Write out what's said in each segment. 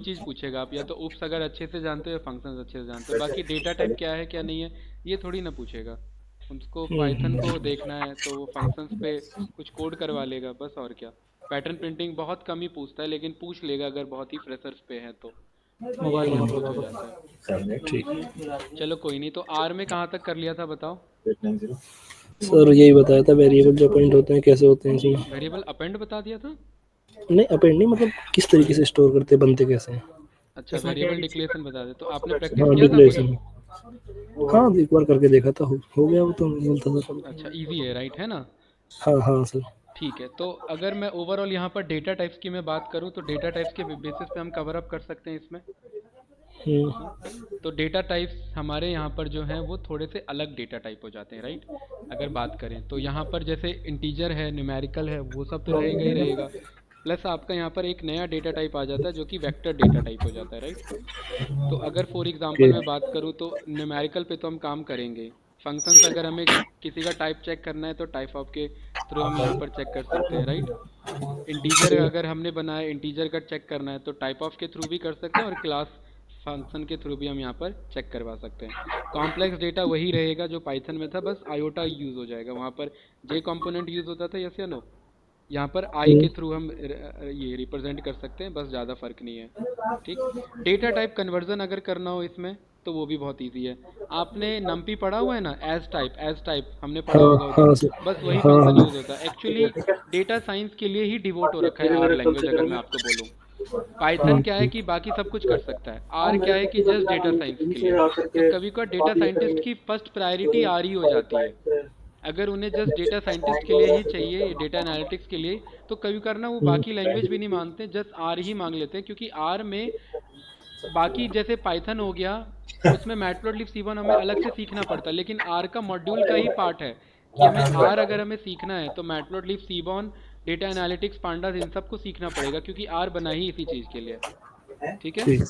चीज़ पूछेगा आप, या तो उप्स अगर अच्छे से जानते हो या फंक्शंस अच्छे से जानते हो, बाकी डेटा टाइप क्या है क्या नहीं है ये थोड़ी ना पूछेगा। उसको पाइथन को हम्म। देखना है तो वो फंक्शंस पे कुछ कोड करवा लेगा बस, और क्या। पैटर्न प्रिंटिंग बहुत कम ही पूछता है, लेकिन पूछ लेगा अगर बहुत ही फ्रेशर्स पे है तो ये मोबाइल थोड़ा नंबर बहुत बता हो जाता है। दो। ठीक। चलो कोई नहीं, तो आर में कहाँ तक कर लिया था बताओ। सर यही बताया था, वेरिएबल जो पॉइंट होते हैं कैसे होते हैं इसमें। वेरिएबल अपेंड बता दिया था। नहीं अपेंड नहीं, मतलब किस तरीके से स्टोर करते हैं, बनते कैसे हैं। अच्छा, वेरिएबल डिक्लेरेशन बता दे, तो आपने प्रैक्टिस हाँ किया था कभी। डिक्लेरेशन। हाँ एक बार करके देखा था, हो गया वो तो मैं बोलता था सब। अच्छा, इजी है राइट, है ना। हाँ हाँ सर। ठीक है, तो अगर मैं ओवरऑल यहाँ पर डेटा टाइप्स की मैं बात करूँ तो डेटा टाइप्स के बेसिस पे हम कवर अप कर सकते हैं इसमें। हाँ, तो डेटा टाइप्स हमारे यहाँ पर जो हैं वो थोड़े से अलग डेटा टाइप हो जाते हैं राइट। अगर बात करें तो यहाँ पर जैसे इंटीजर है, न्यूमेरिकल है, वो सब तो रहेगा ही रहेगा। प्लस आपका यहाँ पर एक नया डेटा टाइप आ जाता है जो कि वेक्टर डेटा टाइप हो जाता है राइट। तो अगर फॉर ओके। एग्जांपल मैं बात करूँ तो न्यूमेरिकल पे तो हम काम करेंगे। फंक्शंस अगर हमें किसी का टाइप चेक करना है तो टाइप ऑफ के थ्रू हम यहाँ पर चेक कर सकते हैं राइट। इंटीजर अगर हमने बनाया, इंटीजर का चेक करना है तो टाइप ऑफ के थ्रू भी कर सकते हैं, और क्लास फंक्शन के थ्रू भी हम यहाँ पर चेक करवा सकते हैं। कॉम्प्लेक्स डेटा वही रहेगा जो पाइथन में था, बस आयोटा यूज़ हो जाएगा वहाँ पर। जे कंपोनेंट यूज़ होता था, यस या नो। यहाँ पर आई के थ्रू हम ये रिप्रेजेंट कर सकते हैं, बस ज़्यादा फर्क नहीं है। ठीक। डेटा टाइप कन्वर्जन अगर करना हो इसमें तो वो भी बहुत इजी है। आपने नमपी पढ़ा हुआ है ना, एज टाइप हमने पढ़ा हाँ होगा उधर। हाँ सर। बस वही हाँ फंक्शन यूज़ हाँ। होता है एक्चुअली। डेटा साइंस के लिए ही डिवोट हो रखा है आर लैंग्वेज, अगर मैं आपको बोलूँ। पाइथन क्या है कि बाकी सब कुछ कर सकता है, आर क्या है कि जस्ट डेटा साइंस के लिए। तो कभी कभी डेटा साइंटिस्ट की फर्स्ट प्रायोरिटी आर ही हो जाती है। अगर उन्हें जस्ट डेटा साइंटिस्ट के लिए ही चाहिए, डेटा एनालिटिक्स के लिए, तो कभी करना वो बाकी लैंग्वेज भी नहीं मांगते, जस्ट आर ही मांग लेते हैं, क्योंकि आर में बाकी जैसे पाइथन हो गया, उसमें मैटप्लॉटलिब सीबॉन हमें अलग से सीखना पड़ता है, लेकिन आर का मॉड्यूल का ही पार्ट है कि हमें आर अगर हमें सीखना है तो मैटप्लॉटलिब सीबॉन, डेटा एनालिटिक्स, पांडास, इन सबको सीखना पड़ेगा, क्योंकि आर बना ही इसी चीज़ के लिए। ठीक है। ठीक है।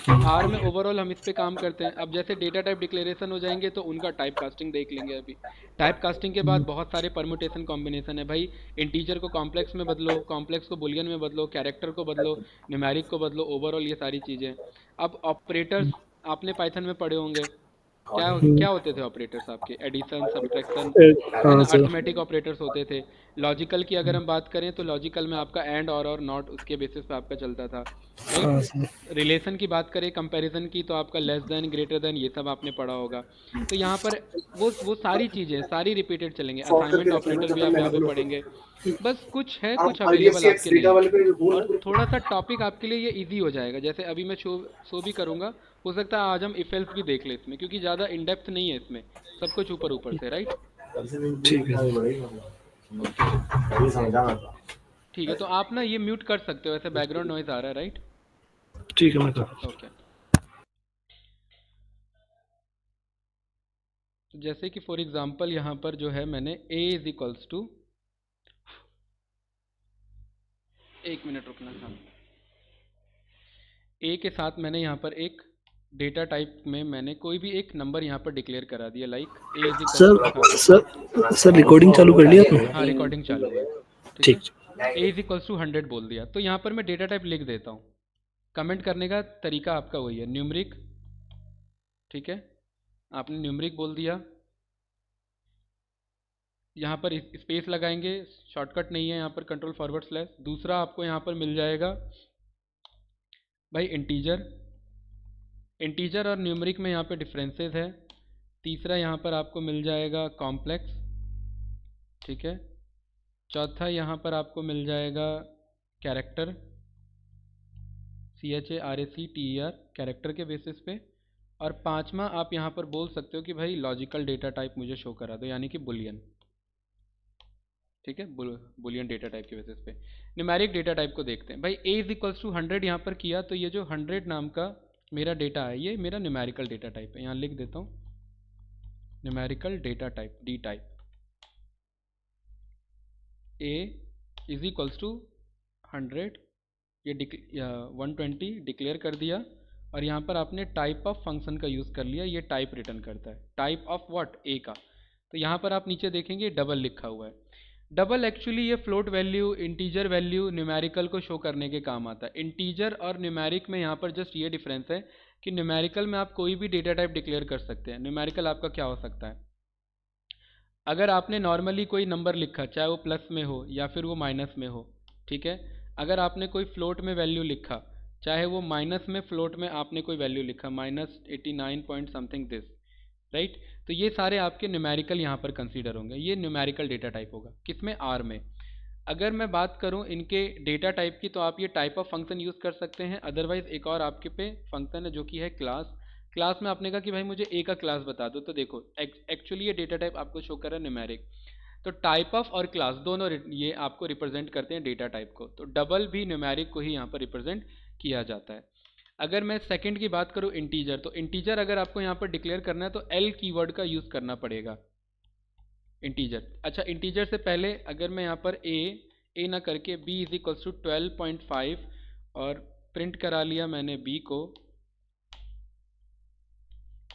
तो आर में ओवरऑल हम इस पे काम करते हैं। अब जैसे डेटा टाइप डिक्लेरेशन हो जाएंगे तो उनका टाइप कास्टिंग देख लेंगे अभी। टाइप कास्टिंग के बाद बहुत सारे परमुटेशन कॉम्बिनेशन है भाई। इंटीजर को कॉम्प्लेक्स में बदलो, कॉम्प्लेक्स को बुलियन में बदलो, कैरेक्टर को बदलो, न्यूमेरिक को बदलो, ओवरऑल ये सारी चीज़ें। अब ऑपरेटर्स आपने पाइथन में पढ़े होंगे। क्या क्या होते थे ऑपरेटर्स आपके, एडिशन, सब्ट्रैक्शन, है हाँ ना, सर। अर्थमेटिक ऑपरेटर्स होते थे। लॉजिकल की अगर हम बात करें तो लॉजिकल में आपका एंड और नॉट, उसके बेसिस पे आपका चलता था राइट। हाँ सर। रिलेशन की बात करें, कंपैरिजन की, तो आपका लेस देन, ग्रेटर देन, ये सब आपने पढ़ा होगा। तो यहाँ पर वो सारी चीज़ें सारी रिपीटेड चलेंगे। असाइनमेंट ऑपरेटर भी आप यहाँ पे पढ़ेंगे। बस कुछ है, कुछ अवेलेबल आपके नहीं है। और थोड़ा सा टॉपिक आपके लिए ये इजी हो जाएगा, जैसे अभी मैं शो भी करूँगा। हो सकता है आज हम इफ एल्स भी देख ले इसमें, क्योंकि ज़्यादा इन डेप्थ नहीं है इसमें, सब कुछ ऊपर ऊपर से राइट। ठीक है। ओके। ठीक है, तो आप ना ये म्यूट कर सकते हो, ऐसे बैकग्राउंड नॉइज आ रहा है राइट। ठीक है मैं कर। ओके। तो जैसे कि फॉर एग्जांपल यहाँ पर जो है मैंने a इज इक्वल्स टू, एक मिनट रुकना था। a के साथ मैंने यहाँ पर एक डेटा टाइप में मैंने कोई भी एक नंबर यहाँ पर डिक्लेयर करा दिया, like a is equals to, हाँ। सर सर रिकॉर्डिंग चालू कर लिया हाँ, आपने। रिकॉर्डिंग चालू है। ठीक है। ठीक। a इज इक्वल्स टू 100 बोल दिया, तो यहाँ पर मैं डेटा टाइप लिख देता हूँ। कमेंट करने का तरीका आपका वही है, न्यूमरिक। ठीक है, आपने न्यूमरिक बोल दिया। यहाँ पर स्पेस लगाएंगे, शॉर्टकट नहीं है यहाँ पर, कंट्रोल फॉरवर्ड स्लैश। दूसरा आपको यहाँ पर मिल जाएगा भाई इंटीजर। इंटीजर और न्यूमरिक में यहाँ पे डिफरेंसेस है। तीसरा यहाँ पर आपको मिल जाएगा कॉम्प्लेक्स। ठीक है। चौथा यहाँ पर आपको मिल जाएगा कैरेक्टर, CHARACTER, कैरेक्टर के बेसिस पे। और पांचवा आप यहाँ पर बोल सकते हो कि भाई लॉजिकल डेटा टाइप मुझे शो करा दो, यानी कि बुलियन। ठीक है, बुलियन डेटा टाइप के बेसिस पे। न्यूमेरिक डेटा टाइप को देखते हैं भाई। a इज इक्वल्स टू 100 यहाँ पर किया, तो ये जो 100 नाम का मेरा डेटा है, ये मेरा न्यूमेरिकल डेटा टाइप है। यहाँ लिख देता हूँ numerical data type, D type. a is equals to 100, ये 120 डिक्लेयर कर दिया। और यहाँ पर आपने टाइप ऑफ फंक्शन का यूज़ कर लिया, ये टाइप रिटर्न करता है, टाइप ऑफ व्हाट, ए का। तो यहाँ पर आप नीचे देखेंगे डबल लिखा हुआ है। डबल एक्चुअली ये float value, integer value, numerical को शो करने के काम आता है। इंटीजर और न्यूमेरिक में यहाँ पर जस्ट ये डिफरेंस है कि न्यूमेरिकल में आप कोई भी डेटा टाइप डिक्लेयर कर सकते हैं। न्यूमेरिकल आपका क्या हो सकता है, अगर आपने नॉर्मली कोई नंबर लिखा, चाहे वो प्लस में हो या फिर वो माइनस में हो, ठीक है, अगर आपने कोई फ्लोट में वैल्यू लिखा, चाहे वो माइनस में फ्लोट में आपने कोई वैल्यू लिखा, -89 पॉइंट समथिंग दिस, राइट, तो ये सारे आपके न्यूमेरिकल यहाँ पर कंसीडर होंगे। ये न्यूमेरिकल डेटा टाइप होगा, किसमें, आर में। अगर मैं बात करूँ इनके डेटा टाइप की, तो आप ये टाइप ऑफ फंक्शन यूज़ कर सकते हैं। अदरवाइज एक और आपके पे फंक्शन है जो कि है क्लास। क्लास में आपने कहा कि भाई मुझे ए का क्लास बता दो, तो देखो एक्चुअली ये डेटा टाइप आपको शो कर रहा है न्यूमेरिक। तो टाइप ऑफ और क्लास दोनों ये आपको रिप्रेजेंट करते हैं डेटा टाइप को। तो डबल भी न्यूमेरिक को ही यहाँ पर रिप्रेजेंट किया जाता है। अगर मैं सेकंड की बात करूँ इंटीजर, तो इंटीजर अगर आपको यहाँ पर डिक्लेयर करना है तो एल कीवर्ड का यूज़ करना पड़ेगा इंटीजर। अच्छा, इंटीजर से पहले अगर मैं यहाँ पर ए ना करके b इज इक्वल्स टू 12.5 और प्रिंट करा लिया मैंने b को,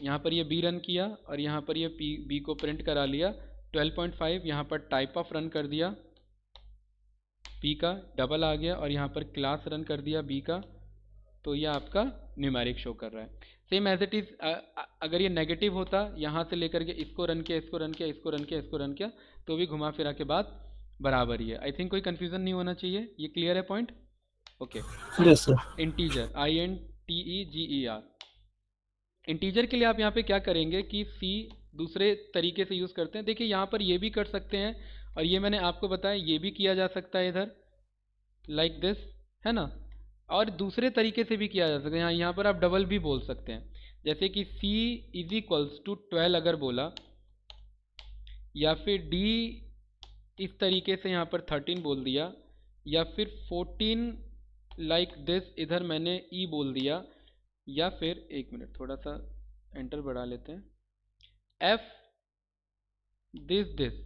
यहाँ पर ये b रन किया और यहाँ पर ये b को प्रिंट करा लिया 12.5, यहाँ पर टाइप ऑफ रन कर दिया b का, डबल आ गया, और यहाँ पर क्लास रन कर दिया b का, तो यह आपका न्यूमेरिक शो कर रहा है। सेम एज इट इज़ अगर ये नेगेटिव होता, यहाँ से लेकर के इसको रन किया, इसको रन किया, इसको रन किया, इसको रन किया, तो भी घुमा फिरा के बात बराबर ही है। आई थिंक कोई कन्फ्यूज़न नहीं होना चाहिए, ये क्लियर है point. Okay, yes sir. Integer INTEGER, integer के लिए आप यहाँ पे क्या करेंगे कि सी दूसरे तरीके से यूज़ करते हैं। देखिए यहाँ पर ये भी कर सकते हैं, और ये मैंने आपको बताया ये भी किया जा सकता है इधर, लाइक दिस, है ना, और दूसरे तरीके से भी किया जा सकता है। यहाँ पर आप डबल भी बोल सकते हैं, जैसे कि c इज इक्वल्स टू 12 अगर बोला, या फिर d इस तरीके से यहाँ पर 13 बोल दिया, या फिर 14 लाइक दिस, इधर मैंने e बोल दिया, या फिर एक मिनट थोड़ा सा एंटर बढ़ा लेते हैं, f दिस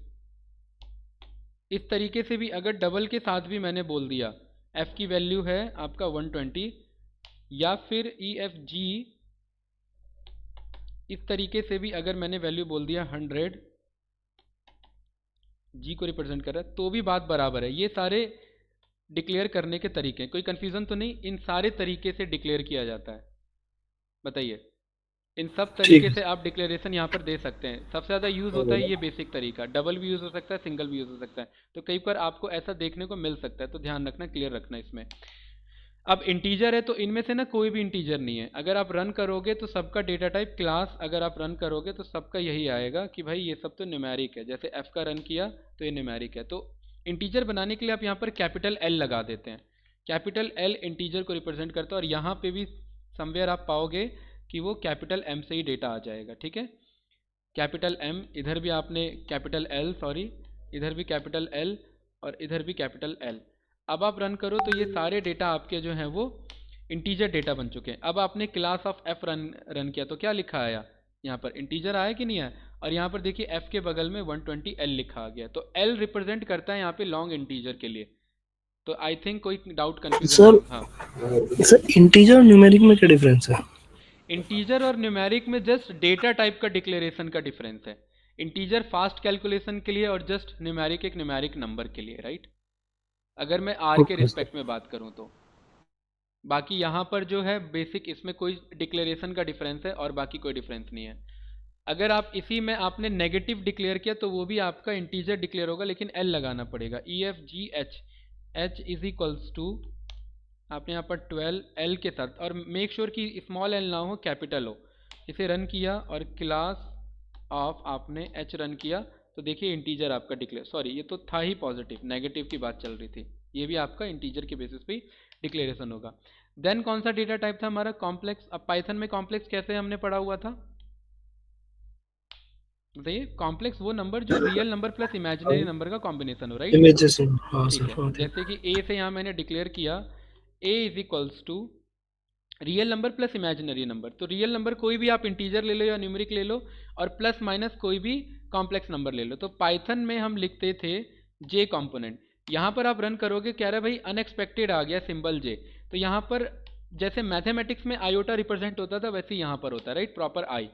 इस तरीके से भी अगर डबल के साथ भी मैंने बोल दिया, f की वैल्यू है आपका 120, या फिर EFG इस तरीके से भी अगर मैंने वैल्यू बोल दिया 100, g को रिप्रेजेंट कर रहा है, तो भी बात बराबर है। ये सारे डिक्लेयर करने के तरीके हैं, कोई कन्फ्यूज़न तो नहीं, इन सारे तरीके से डिक्लेयर किया जाता है। बताइए, इन सब तरीके से आप डिक्लेरेशन यहाँ पर दे सकते हैं। सबसे ज़्यादा यूज़ होता है ये बेसिक तरीका, डबल भी यूज़ हो सकता है, सिंगल भी यूज़ हो सकता है, तो कई बार आपको ऐसा देखने को मिल सकता है, तो ध्यान रखना, क्लियर रखना इसमें। अब इंटीजर है तो इनमें से ना कोई भी इंटीजर नहीं है। अगर आप रन करोगे तो सबका डेटा टाइप क्लास, अगर आप रन करोगे तो सबका यही आएगा कि भाई ये सब तो न्यूमेरिक है। जैसे f का रन किया तो ये न्यूमेरिक है। तो इंटीजर बनाने के लिए आप यहाँ पर कैपिटल L लगा देते हैं, कैपिटल L इंटीजर को रिप्रेजेंट करता है, और यहाँ पे भी समवेयर आप पाओगे कि वो कैपिटल M से ही डेटा आ जाएगा, ठीक है, कैपिटल M, इधर भी आपने कैपिटल L, सॉरी इधर भी कैपिटल L और इधर भी कैपिटल L। अब आप रन करो तो ये सारे डेटा आपके जो हैं वो इंटीजर डेटा बन चुके हैं। अब आपने क्लास ऑफ f रन किया तो क्या लिखा आया, यहाँ पर इंटीजर आया कि नहीं आया, और यहाँ पर देखिए f के बगल में 120L लिखा आ गया, तो L रिप्रेजेंट करता है यहाँ पे लॉन्ग इंटीजर के लिए। तो आई थिंक कोई डाउट कन्फ्यूजन। हाँ सर, इंटीजर और न्यूमेरिक में क्या डिफरेंस है? इंटीजर और न्यूमेरिक में जस्ट डेटा टाइप का डिक्लेरेशन का डिफरेंस है। इंटीजर फास्ट कैलकुलेशन के लिए और जस्ट न्यूमेरिक एक न्यूमेरिक नंबर के लिए, राइट, अगर मैं आर के रिस्पेक्ट में बात करूं तो। बाकी यहाँ पर जो है बेसिक, इसमें कोई डिक्लेरेशन का डिफरेंस है और बाकी कोई डिफरेंस नहीं है। अगर आप इसी में आपने नेगेटिव डिक्लेयर किया तो वो भी आपका इंटीजर डिक्लेयर होगा, लेकिन एल लगाना पड़ेगा, EFGH, H is equals to आपने यहाँ पर 12 L के साथ, और मेक श्योर कि स्मॉल l ना हो, कैपिटल हो। इसे रन किया और क्लास ऑफ आपने H रन किया, तो देखिए इंटीजर आपका डिक्लेयर, सॉरी ये तो था ही पॉजिटिव, नेगेटिव की बात चल रही थी, ये भी आपका इंटीजर के बेसिस पे डिक्लेरेशन होगा। देन कौन सा डेटा टाइप था हमारा, कॉम्प्लेक्स। अब पाइथन में कॉम्प्लेक्स कैसे हमने पढ़ा हुआ था, बताइए, कॉम्प्लेक्स वो नंबर जो real number plus imaginary number का कॉम्बिनेशन हो, राइट, ठीक है। जैसे कि ए से यहाँ मैंने डिक्लेयर किया a is equals to real number plus imaginary number, तो रियल नंबर कोई भी आप इंटीजर ले लो या न्यूमेरिक ले लो, और प्लस माइनस कोई भी कॉम्प्लेक्स नंबर ले लो। तो पाइथन में हम लिखते थे जे कॉम्पोनेंट, यहाँ पर आप रन करोगे, कह रहा है भाई अनएक्सपेक्टेड आ गया सिंबल जे, तो यहाँ पर जैसे मैथमेटिक्स में आयोटा रिप्रेजेंट होता था वैसे यहाँ पर होता है, राइट, प्रॉपर आई।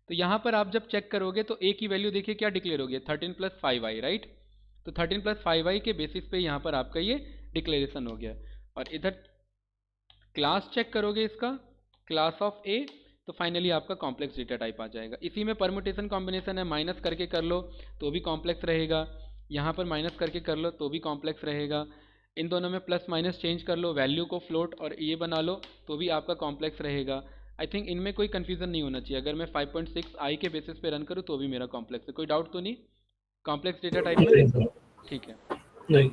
तो यहाँ पर आप जब चेक करोगे तो ए की वैल्यू देखिए क्या डिक्लेयर होगी, 13 + 5i, राइट, तो 13 + 5i के बेसिस पे यहाँ पर आपका ये डिक्लेरेशन हो गया। और इधर क्लास चेक करोगे इसका, क्लास ऑफ ए, तो फाइनली आपका कॉम्प्लेक्स डेटा टाइप आ जाएगा। इसी में परमुटेशन कॉम्बिनेशन है, माइनस करके कर लो तो भी कॉम्प्लेक्स रहेगा, यहाँ पर माइनस करके कर लो तो भी कॉम्प्लेक्स रहेगा, इन दोनों में प्लस माइनस चेंज कर लो, वैल्यू को फ्लोट और ये बना लो तो भी आपका कॉम्प्लेक्स रहेगा। आई थिंक इनमें कोई कन्फ्यूजन नहीं होना चाहिए। अगर मैं 5.6 आई के बेसिस पे रन करूँ तो भी मेरा कॉम्प्लेक्स है, कोई डाउट तो नहीं कॉम्प्लेक्स डेटा टाइप में? नहीं सर, ठीक है। नहीं।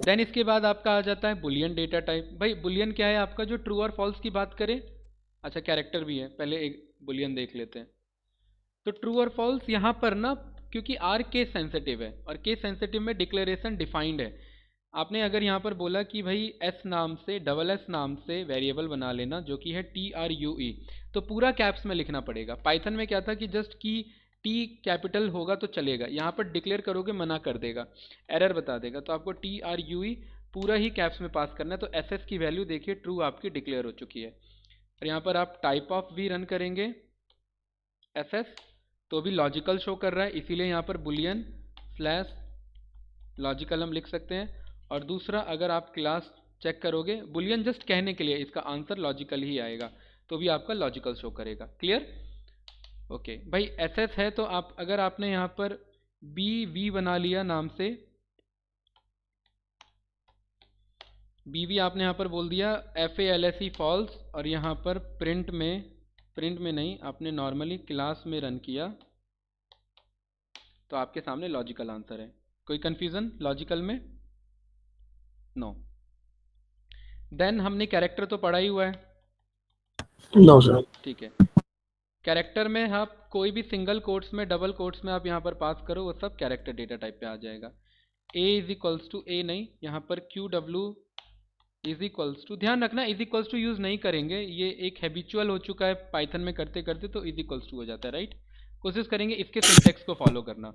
देन इसके बाद आपका आ जाता है बुलियन डेटा टाइप। भाई बुलियन क्या है आपका, जो ट्रू और फॉल्स की बात करें, अच्छा कैरेक्टर भी है, पहले एक बुलियन देख लेते हैं। तो ट्रू और फॉल्स यहाँ पर ना, क्योंकि आर केस सेंसिटिव है और केस सेंसिटिव में डिक्लेरेशन डिफाइंड है। आपने अगर यहाँ पर बोला कि भाई एस नाम से डबल एस नाम से वेरिएबल बना लेना जो कि है TRUE, तो पूरा कैप्स में लिखना पड़ेगा। पाइथन में क्या था कि जस्ट की टी कैपिटल होगा तो चलेगा, यहाँ पर डिक्लेयर करोगे मना कर देगा, एरर बता देगा, तो आपको TRUE पूरा ही कैप्स में पास करना है। तो SS की वैल्यू देखिए ट्रू आपकी डिक्लेयर हो चुकी है। और यहाँ पर आप टाइप ऑफ भी रन करेंगे SS तो भी लॉजिकल शो कर रहा है, इसीलिए यहाँ पर बुलियन स्लैश लॉजिकल हम लिख सकते हैं। और दूसरा अगर आप क्लास चेक करोगे, बुलियन जस्ट कहने के लिए, इसका आंसर लॉजिकल ही आएगा तो भी आपका लॉजिकल शो करेगा। क्लियर? ओके भाई SS है तो आप अगर आपने यहाँ पर BV बना लिया नाम से, BV आपने यहाँ पर बोल दिया FALSE फॉल्स, और यहाँ पर प्रिंट में नहीं, आपने नॉर्मली क्लास में रन किया तो आपके सामने लॉजिकल आंसर है। कोई कन्फ्यूज़न लॉजिकल में? नो। देन हमने कैरेक्टर तो पढ़ा ही हुआ है, नो सर। ठीक है। कैरेक्टर में आप कोई भी सिंगल कोट्स में, डबल कोट्स में आप यहाँ पर पास करो, वो सब कैरेक्टर डेटा टाइप पे आ जाएगा। A = A नहीं, यहाँ पर QW = ध्यान रखना = यूज़ नहीं करेंगे, ये एक हैबिचुअल हो चुका है पाइथन में करते करते, तो = हो जाता है, राइट। कोशिश करेंगे इसके सिंटेक्स को फॉलो करना।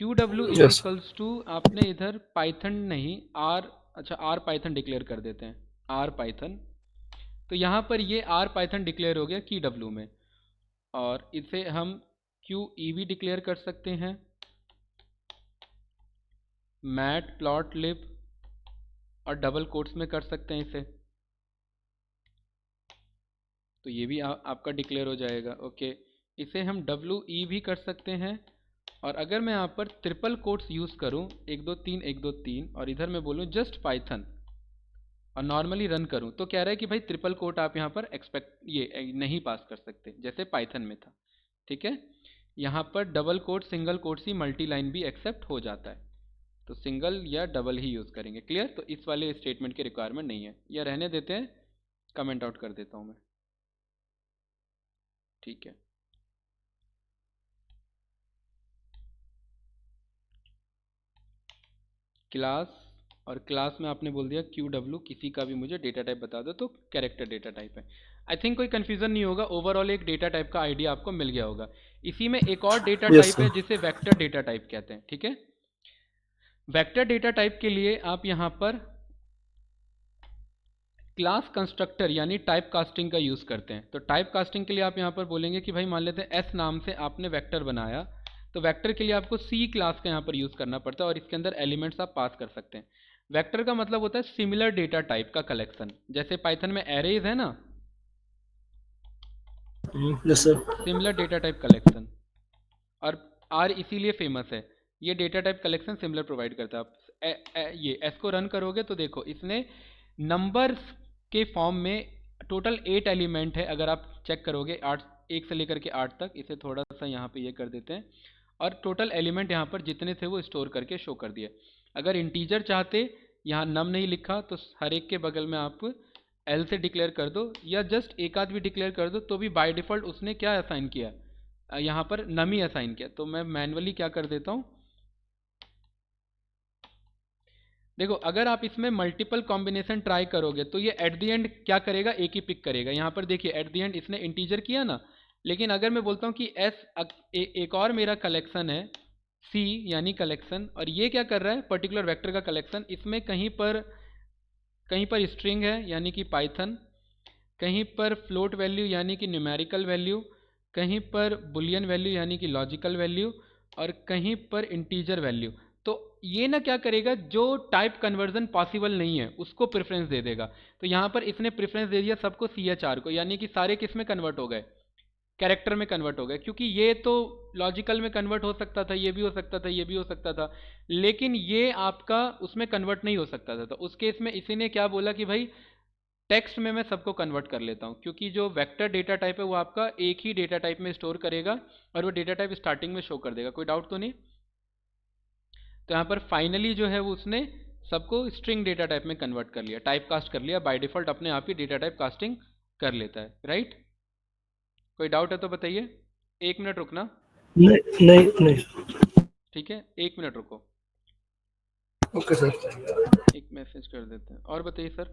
QW yes. आपने इधर पाइथन नहीं R, अच्छा R पाइथन डिक्लेयर कर देते हैं, R पाइथन। तो यहाँ पर ये R पाइथन डिक्लेयर हो गया QW में, और इसे हम QE भी डिक्लेयर कर सकते हैं, मैटप्लॉटलिब, और डबल कोट्स में कर सकते हैं इसे, तो ये भी आपका डिक्लेयर हो जाएगा। ओके, इसे हम WE भी कर सकते हैं। और अगर मैं यहाँ पर ट्रिपल कोट्स यूज़ करूँ 1 2 3 1 2 3, और इधर मैं बोलूँ जस्ट पाइथन और नॉर्मली रन करूँ, तो कह रहा है कि भाई ट्रिपल कोट आप यहाँ पर ये नहीं पास कर सकते जैसे पाइथन में था, ठीक है। यहाँ पर डबल कोट सिंगल कोट्स ही मल्टी लाइन भी एक्सेप्ट हो जाता है, तो सिंगल या डबल ही यूज़ करेंगे। क्लियर? तो इस वाले स्टेटमेंट की रिक्वायरमेंट नहीं है, या रहने देते हैं, कमेंट आउट कर देता हूँ मैं, ठीक है। क्लास, और क्लास में आपने बोल दिया QW, किसी का भी मुझे डेटा टाइप बता दो, तो कैरेक्टर डेटा टाइप है। आई थिंक कोई कन्फ्यूज़न नहीं होगा, ओवरऑल एक डेटा टाइप का आइडिया आपको मिल गया होगा। इसी में एक और डेटा Yes, टाइप है sir. जिसे वेक्टर डेटा टाइप कहते हैं, ठीक है। वेक्टर डेटा टाइप के लिए आप यहाँ पर क्लास कंस्ट्रक्टर यानी टाइप कास्टिंग का यूज़ करते हैं। तो टाइप कास्टिंग के लिए आप यहाँ पर बोलेंगे कि भाई मान लेते हैं S नाम से आपने वेक्टर बनाया, तो वेक्टर के लिए आपको C क्लास का यहाँ पर यूज़ करना पड़ता है, और इसके अंदर एलिमेंट्स आप पास कर सकते हैं। वेक्टर का मतलब होता है सिमिलर डेटा टाइप का कलेक्शन, जैसे पाइथन में एरेज है ना, Yes, sir. Similar data type collection, और R इसीलिए फेमस है, ये data type collection similar provide करता है। आप ये S को रन करोगे तो देखो इसने नंबर्स के फॉर्म में टोटल 8 एलिमेंट है। अगर आप चेक करोगे 8, 1 से लेकर के 8 तक, इसे थोड़ा सा यहाँ पे ये कर देते हैं, और टोटल एलिमेंट यहाँ पर जितने थे वो स्टोर करके शो कर दिए। अगर इंटीजर चाहते, यहाँ नम नहीं लिखा, तो हर एक के बगल में आप L से डिक्लेयर कर दो, या जस्ट एक आध भी डिक्लेयर कर दो, तो भी बाय डिफ़ॉल्ट उसने क्या असाइन किया, यहाँ पर नम ही असाइन किया। तो मैं मैन्युअली क्या कर देता हूँ, देखो अगर आप इसमें मल्टीपल कॉम्बिनेशन ट्राई करोगे तो ये एट द एंड क्या करेगा, एक ही पिक करेगा। यहाँ पर देखिए एट द एंड इसने इंटीजर किया ना, लेकिन अगर मैं बोलता हूँ कि एक और मेरा कलेक्शन है C यानी कलेक्शन, और ये क्या कर रहा है पर्टिकुलर वेक्टर का कलेक्शन, इसमें कहीं पर स्ट्रिंग है यानी कि पाइथन, कहीं पर फ्लोट वैल्यू यानी कि न्यूमेरिकल वैल्यू, कहीं पर बुलियन वैल्यू यानी कि लॉजिकल वैल्यू, और कहीं पर इंटीजर वैल्यू। तो ये ना क्या करेगा, जो टाइप कन्वर्जन पॉसिबल नहीं है उसको प्रेफरेंस दे देगा। तो यहाँ पर इसने प्रेफरेंस दे दिया सबको CHR को, यानी कि सारे किस में कन्वर्ट हो गए, कैरेक्टर में कन्वर्ट हो गए, क्योंकि ये तो लॉजिकल में कन्वर्ट हो सकता था, ये भी हो सकता था, ये भी हो सकता था, लेकिन ये आपका उसमें कन्वर्ट नहीं हो सकता था। तो उस केस में इसी ने क्या बोला कि भाई टेक्स्ट में मैं सबको कन्वर्ट कर लेता हूँ, क्योंकि जो वेक्टर डेटा टाइप है वो आपका एक ही डेटा टाइप में स्टोर करेगा और वो डेटा टाइप स्टार्टिंग में शो कर देगा। कोई डाउट तो नहीं? तो यहाँ पर फाइनली जो है वो उसने सबको स्ट्रिंग डेटा टाइप में कन्वर्ट कर लिया, टाइप कास्ट कर लिया, बाय डिफ़ॉल्ट अपने आप ही डेटा टाइप कास्टिंग कर लेता है, राइट? कोई डाउट है तो बताइए, 1 मिनट रुकना। नहीं नहीं नहीं। ठीक है, 1 मिनट रुको, ओके सर। एक मैसेज कर देते हैं। और बताइए सर।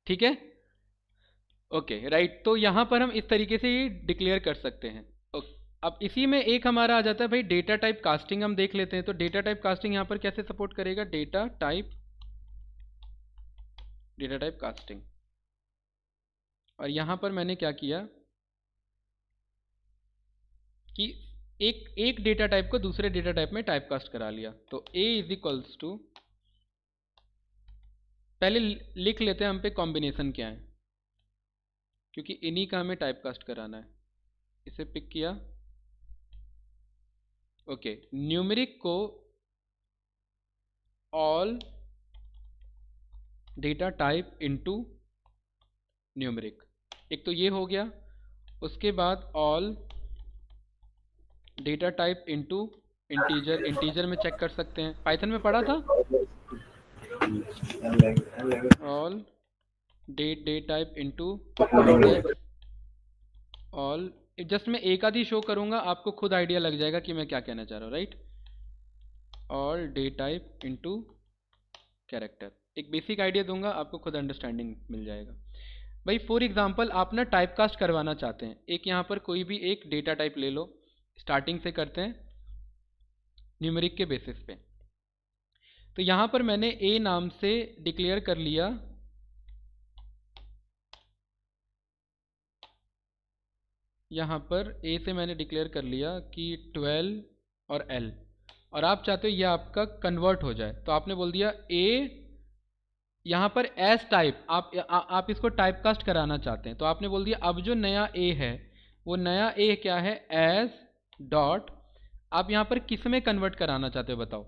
ठीक है, ओके राइट। तो यहाँ पर हम इस तरीके से ये डिक्लेयर कर सकते हैं। अब इसी में एक हमारा आ जाता है भाई डेटा टाइप कास्टिंग, हम देख लेते हैं। तो डेटा टाइप कास्टिंग यहाँ पर कैसे सपोर्ट करेगा, डेटा टाइप कास्टिंग। और यहाँ पर मैंने क्या किया कि एक डेटा टाइप को दूसरे डेटा टाइप में टाइप कास्ट करा लिया। तो A इज इक्वल्स टू, पहले लिख लेते हैं हम पे कॉम्बिनेशन क्या है, क्योंकि इन्हीं का हमें टाइप कास्ट कराना है। इसे पिक किया, ओके। न्यूमेरिक को all data type into numeric, एक तो ये हो गया। उसके बाद all data type into integer, integer में चेक कर सकते हैं, पाइथन में पढ़ा था। All day type into index, all, just मैं एक आधी शो करूंगा, आपको खुद आइडिया लग जाएगा कि मैं क्या कहना चाह रहा हूँ, right? All day type into character, एक बेसिक आइडिया दूंगा, आपको खुद अंडरस्टैंडिंग मिल जाएगा। भाई फॉर एग्जांपल आप ना टाइप कास्ट करवाना चाहते हैं, एक यहाँ पर कोई भी एक डेटा टाइप ले लो, स्टार्टिंग से करते हैं न्यूमेरिक के बेसिस पे। तो यहाँ पर मैंने A नाम से डिक्लेयर कर लिया यहाँ पर A से मैंने डिक्लेयर कर लिया कि 12 और L, और आप चाहते हो ये आपका कन्वर्ट हो जाए, तो आपने बोल दिया A यहाँ पर एज टाइप, आप इसको टाइप कास्ट कराना चाहते हैं, तो आपने बोल दिया अब जो नया A है वो नया A क्या है, एज डॉट, आप यहाँ पर किस में कन्वर्ट कराना चाहते हो बताओ।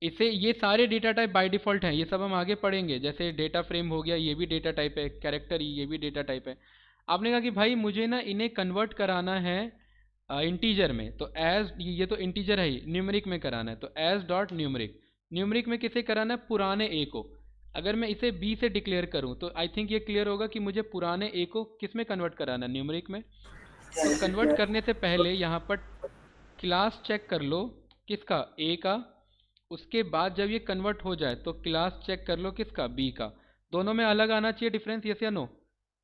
इसे, ये सारे डेटा टाइप बाय डिफ़ॉल्ट हैं, ये सब हम आगे पढ़ेंगे, जैसे डेटा फ्रेम हो गया, ये भी डेटा टाइप है, कैरेक्टर ये भी डेटा टाइप है। आपने कहा कि भाई मुझे ना इन्हें कन्वर्ट कराना है इंटीजर में, तो एज, ये तो इंटीजर है ही, न्यूमेरिक में कराना है, तो एज डॉट न्यूमेरिक, न्यूमेरिक में किसे कराना है, पुराने ए को। अगर मैं इसे बी से डिक्लेयर करूं तो आई थिंक ये क्लियर होगा कि मुझे पुराने ए को किस में कन्वर्ट कराना है, न्यूमेरिक में। तो कन्वर्ट करने से पहले यहाँ पर क्लास चेक कर लो किसका, ए का। उसके बाद जब ये कन्वर्ट हो जाए तो क्लास चेक कर लो किसका, बी का। दोनों में अलग आना चाहिए डिफरेंस, यस या नो?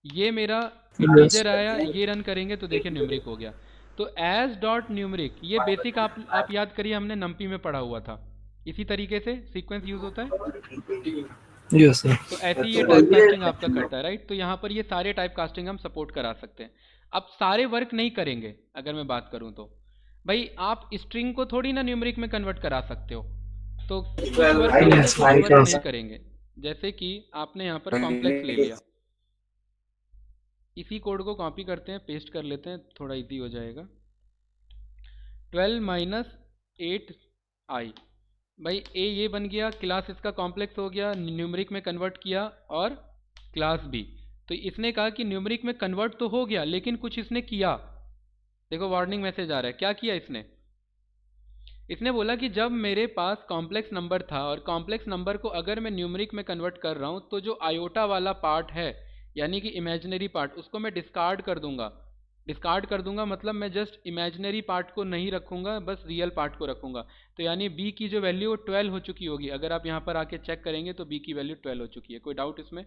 ये मेरा यस। इंटीजर आया, ये रन करेंगे तो देखिए न्यूमेरिक हो गया। तो एज डॉट न्यूमेरिक, ये बेसिक आप याद करिए, हमने नम्पी में पढ़ा हुआ था, इसी तरीके से सीक्वेंस यूज होता है। Yes sir. तो ऐसे ही ये टाइप कास्टिंग आपका करता है, राइट? तो यहाँ पर ये सारे टाइप कास्टिंग हम सपोर्ट करा सकते हैं। अब सारे वर्क नहीं करेंगे, अगर मैं बात करूँ तो भाई आप स्ट्रिंग को थोड़ी ना न्यूमेरिक में कन्वर्ट करा सकते हो, तो कुछ वर्क करेंगे कुछ वर्क नहीं करेंगे। जैसे कि आपने यहाँ पर कॉम्प्लेक्स ले लिया, इसी कोड को कॉपी करते हैं, पेस्ट कर लेते हैं, थोड़ा इजी हो जाएगा। 12 माइनस 8i, भाई ए ये बन गया, क्लास इसका कॉम्प्लेक्स हो गया, न्यूमेरिक में कन्वर्ट किया, और क्लास बी। तो इसने कहा कि न्यूमेरिक में कन्वर्ट तो हो गया, लेकिन कुछ इसने किया। देखो वार्निंग मैसेज आ रहा है, क्या किया इसने? इसने बोला कि जब मेरे पास कॉम्प्लेक्स नंबर था और कॉम्प्लेक्स नंबर को अगर मैं न्यूमेरिक में कन्वर्ट कर रहा हूँ, तो जो आयोटा वाला पार्ट है यानी कि इमेजिनरी पार्ट, उसको मैं डिस्कार्ड कर दूंगा। डिस्कार्ड कर दूंगा मतलब मैं जस्ट इमेजिनरी पार्ट को नहीं रखूंगा, बस रियल पार्ट को रखूंगा। तो यानी बी की जो वैल्यू वो 12 हो चुकी होगी, अगर आप यहाँ पर आके चेक करेंगे तो बी की वैल्यू 12 हो चुकी है। कोई डाउट इसमें?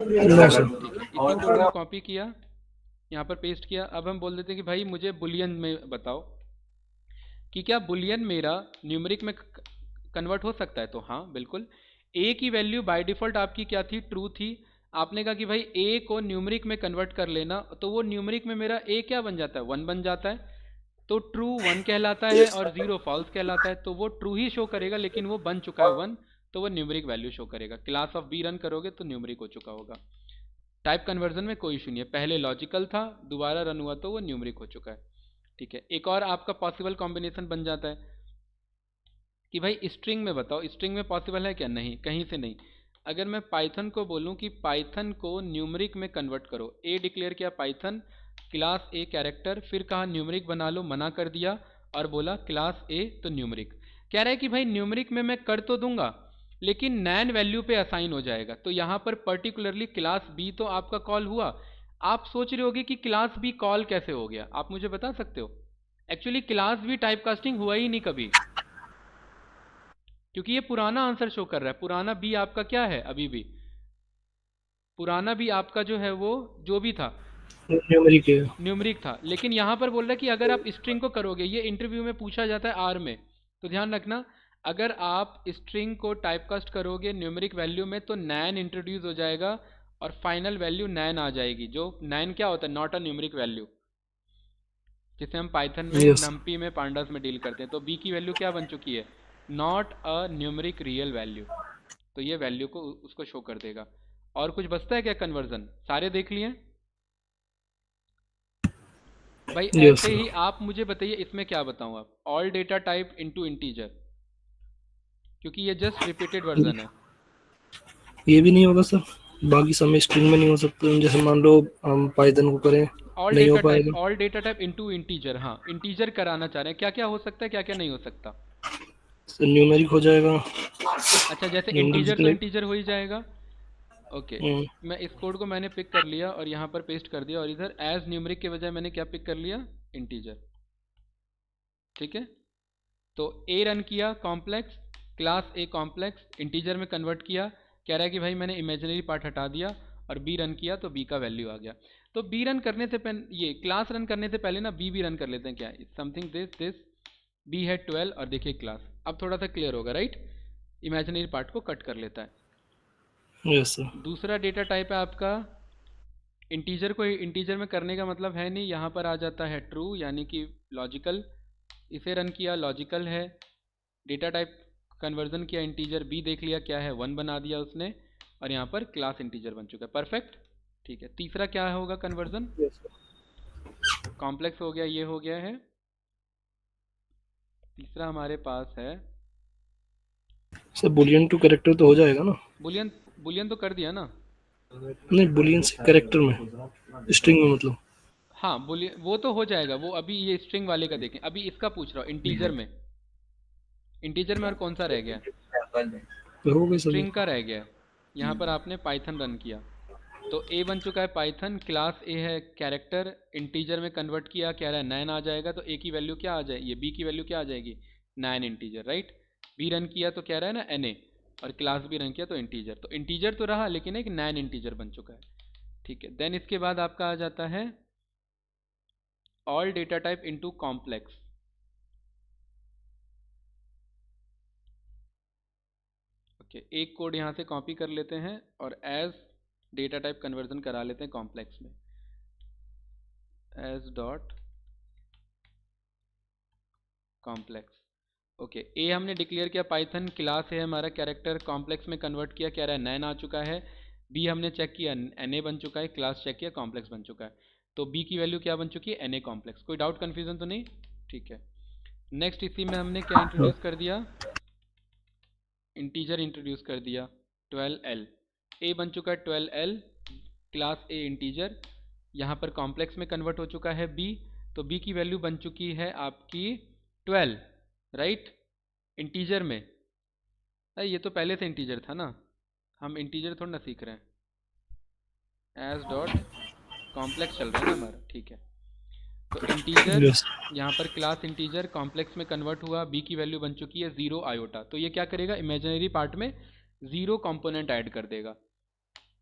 No sir. ठीक है, इसी कोड को कॉपी किया, यहाँ पर पेस्ट किया। अब हम बोल देते हैं कि भाई मुझे बुलियन में बताओ कि क्या बुलियन मेरा न्यूमेरिक में कन्वर्ट हो सकता है। तो हाँ बिल्कुल, ए की वैल्यू बाय डिफ़ॉल्ट आपकी क्या थी, ट्रू थी। आपने कहा कि भाई ए को न्यूमरिक में कन्वर्ट कर लेना, तो वो न्यूमरिक में मेरा ए क्या बन जाता है, 1 बन जाता है, तो ट्रू 1 कहलाता है और 0 फॉल्स कहलाता है, तो वो ट्रू ही शो करेगा, लेकिन वो बन चुका है 1, तो वो न्यूमरिक वैल्यू शो करेगा। क्लास ऑफ बी रन करोगे तो न्यूमरिक हो चुका होगा। टाइप कन्वर्जन में कोई इशू नहीं है, पहले लॉजिकल था, दोबारा रन हुआ तो वो न्यूमरिक हो चुका है। ठीक है, एक और आपका पॉसिबल कॉम्बिनेशन बन जाता है कि भाई स्ट्रिंग में बताओ, स्ट्रिंग में पॉसिबल है क्या, नहीं, कहीं से नहीं। अगर मैं पाइथन को बोलूं कि पाइथन को न्यूमरिक में कन्वर्ट करो, ए डिक्लेयर किया पाइथन क्लास ए कैरेक्टर, फिर कहा न्यूमरिक बना लो, मना कर दिया और बोला क्लास ए तो न्यूमरिक। कह रहा है कि भाई न्यूमरिक में मैं कर तो दूंगा लेकिन नैन वैल्यू पे असाइन हो जाएगा, तो यहाँ पर पर्टिकुलरली क्लास बी तो आपका कॉल हुआ। आप सोच रहे होगे कि क्लास बी कॉल कैसे हो गया, आप मुझे बता सकते हो? Actually class B type casting हुआ ही नहीं कभी, क्योंकि ये पुराना आंसर शो कर रहा है। पुराना बी आपका क्या है, अभी भी पुराना बी आपका जो है वो जो भी था न्यूमेरिक है। न्यूमरिक था, लेकिन यहाँ पर बोल रहा है कि अगर आप स्ट्रिंग को करोगे, ये इंटरव्यू में पूछा जाता है आर में, तो ध्यान रखना, अगर आप स्ट्रिंग को टाइपकास्ट करोगे न्यूमरिक वैल्यू में तो नैन इंट्रोड्यूस हो जाएगा और फाइनल वैल्यू नैन आ जाएगी। जो नैन क्या होता है, नॉट अ न्यूमरिक वैल्यू, जिसे हम पाइथन में यस। नम्पी में पांडास में डील करते हैं। तो बी की वैल्यू क्या बन चुकी है, not a numeric real value, तो ये वैल्यू को उसको शो कर देगा। और कुछ बचता है क्या कन्वर्जन, सारे देख लिए भाई? यस ऐसे सर। ही आप मुझे बताइए इसमें क्या बताऊं, आप all data type into integer, क्योंकि ये जस्ट रिपीटेड वर्जन है। ये भी नहीं होगा सर, बाकी समय स्ट्रिंग में नहीं हो सकते, जैसे मान लो हम पाइथन को करें, नहीं हो पाएगा। All data type into integer, हाँ इंटीजर कराना चाह रहे हैं, क्या क्या हो सकता है क्या क्या नहीं हो सकता? सर न्यूमेरिक हो जाएगा, अच्छा, जैसे इंटीजर तो इंटीजर। इंटीजर हो ही जाएगा। ओके, मैं इस कोड को मैंने पिक कर लिया और यहाँ पर पेस्ट कर दिया, और इधर एज न्यूमरिक के बजाय मैंने क्या पिक कर लिया, इंटीजर। ठीक है, तो ए रन किया complex, class a complex integer में कन्वर्ट किया, कह रहा है कि भाई मैंने इमेजिनरी पार्ट हटा दिया, और बी रन किया तो बी का वैल्यू आ गया। तो बी रन करने से पहले, ये क्लास रन करने से पहले ना बी भी रन कर लेते हैं, क्या समथिंग दिस बी है 12 और देखिए क्लास, अब थोड़ा सा क्लियर होगा राइट, इमेजिनरी पार्ट को कट कर लेता है। Yes sir. दूसरा डेटा टाइप है आपका इंटीजर, को इंटीजर में करने का मतलब है नहीं, यहाँ पर आ जाता है ट्रू यानी कि लॉजिकल, इसे रन किया लॉजिकल है, डेटा टाइप कन्वर्जन किया इंटीजर, बी देख लिया क्या है 1 बना दिया उसने, और यहाँ पर क्लास इंटीजर बन चुका है, परफेक्ट। ठीक है, तीसरा क्या होगा कन्वर्जन, कॉम्प्लेक्स हो गया, ये हो गया है। तीसरा हमारे पास है सर बुलियन टू कैरेक्टर तो हो जाएगा ना? बुलियन, बुलियन तो कर दिया ना। नहीं, बुलियन से कैरेक्टर में, स्ट्रिंग में मतलब। हाँ बुलियन वो तो हो जाएगा, वो अभी ये स्ट्रिंग वाले का देखें, अभी इसका पूछ रहा हूँ इंटीजर में, इंटीजर में और कौन सा रह गया, तो हो गए सभी। स्ट्रिंग का रह गया है। यहाँ पर आपने पाइथन रन किया तो ए बन चुका है पाइथन, क्लास ए है कैरेक्टर, इंटीजर में कन्वर्ट किया, कह रहा है 9 आ जाएगा, तो ए की वैल्यू क्या आ जाए, ये बी की वैल्यू क्या आ जाएगी, 9 इंटीजर राइट। बी रन किया तो कह रहा है ना एन ए, और क्लास बी रन किया तो इंटीजर तो रहा लेकिन एक 9 इंटीजर बन चुका है। ठीक है, देन इसके बाद आपका आ जाता है all data type into complex. Okay, एक कोड यहाँ से कॉपी कर लेते हैं और एज डेटा टाइप कन्वर्जन करा लेते हैं कॉम्प्लेक्स में, एज डॉट कॉम्प्लेक्स। ओके, ए हमने डिक्लेयर किया पाइथन, क्लास है हमारा कैरेक्टर, कॉम्प्लेक्स में कन्वर्ट किया, कह रहा है 9 आ चुका है। बी हमने चेक किया एन ए बन चुका है, क्लास चेक किया कॉम्प्लेक्स बन चुका है, तो बी की वैल्यू क्या बन चुकी है, एन ए कॉम्प्लेक्स। कोई डाउट कन्फ्यूजन तो नहीं? ठीक है, नेक्स्ट इसी में हमने क्या इंट्रोड्यूस कर दिया, इंटीजर इंट्रोड्यूस कर दिया 12L, ए बन चुका है 12L, क्लास ए इंटीजर, यहाँ पर कॉम्प्लेक्स में कन्वर्ट हो चुका है बी, तो बी की वैल्यू बन चुकी है आपकी 12 राइट, इंटीजर में। अरे ये तो पहले से इंटीजर था ना, हम इंटीजर थोड़ा ना सीख रहे हैं, एज डॉट कॉम्प्लेक्स चल रहा है ना हमारा। ठीक है, तो इंटीजर यस। यहाँ पर क्लास इंटीजर कॉम्प्लेक्स में कन्वर्ट हुआ, बी की वैल्यू बन चुकी है 0 आयोटा, तो ये क्या करेगा, इमेजिनरी पार्ट में 0 कंपोनेंट ऐड कर देगा।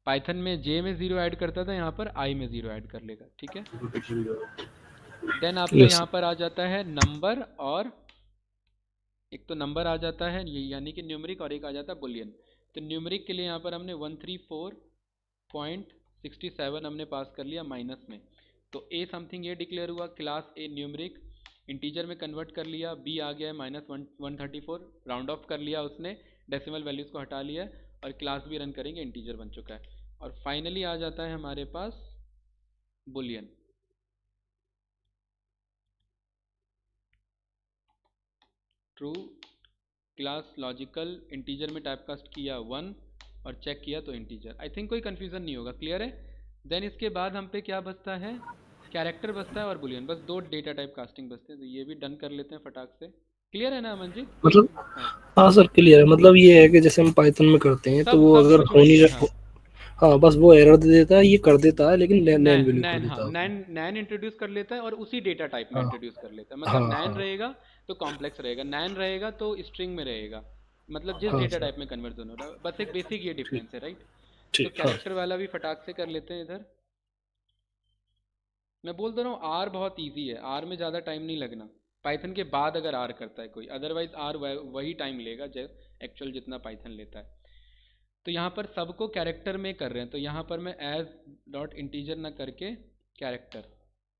पाइथन में जे में 0 ऐड करता था, यहाँ पर आई में 0 ऐड कर लेगा। ठीक है, देन आपका यस। यहाँ पर आ जाता है नंबर, और एक तो नंबर आ जाता है ये यानी कि न्यूमरिक, और एक आ जाता है बुलियन। तो न्यूमरिक के लिए यहाँ पर हमने 1 3 4 0.67 हमने पास कर लिया माइनस में, तो ए समथिंग ये डिक्लेयर हुआ, क्लास ए न्यूमरिक इंटीजर में कन्वर्ट कर लिया, बी आ गया है -134, राउंड ऑफ कर लिया उसने, डेसिमल वैल्यूज़ को हटा लिया और क्लास भी रन करेंगे, इंटीजर बन चुका है। और फाइनली आ जाता है हमारे पास boolean. True, class logical, integer में टाइपकास्ट किया 1 और चेक किया तो इंटीजर। आई थिंक कोई कन्फ्यूज़न नहीं होगा, क्लियर है। देन इसके बाद हम पे क्या बचता है, कैरेक्टर बचता है और बुलियन, बस दो डेटा टाइप कास्टिंग बचते हैं, तो ये भी डन कर लेते हैं फटाक से। क्लियर है ना अमनजीत, कोई? मतलब हाँ, हाँ सर क्लियर है। मतलब ये है कि जैसे हम पाइथन में करते हैं तो सब वो सब अगर को हो नहीं छोड़िए, हाँ। रहा, हाँ बस वो एरर दे देता है, ये कर देता है लेकिन नैन नैन वैल्यू कर नैन हाँ, देता है उसमें। नैन नैन इंट्रोड्यूस कर लेता है और उसी डेटा टाइप में हाँ इंट्रोड्यूस कर लेता है, हाँ मतलब नैन हाँ रहेगा तो कॉम्प्लेक्स रहेगा, नैन रहेगा तो स्ट्रिंग में रहेगा, मतलब जिस हाँ डेटा सर। टाइप में कन्वर्जन हो रहा है, बस एक बेसिक ये ठीक डिफरेंस है, राइट। तो ठीक हाँ कैरेक्टर वाला भी फटाक से कर लेते हैं इधर। मैं बोल दे रहा हूँ आर बहुत इजी है, आर में ज़्यादा टाइम नहीं लगना, पाइथन के बाद अगर आर करता है कोई, अदरवाइज आर वही टाइम लेगा जो एक्चुअल जितना पाइथन लेता है। तो यहाँ पर सबको कैरेक्टर में कर रहे हैं, तो यहाँ पर मैं एज डॉट इंटीजर ना करके कैरेक्टर,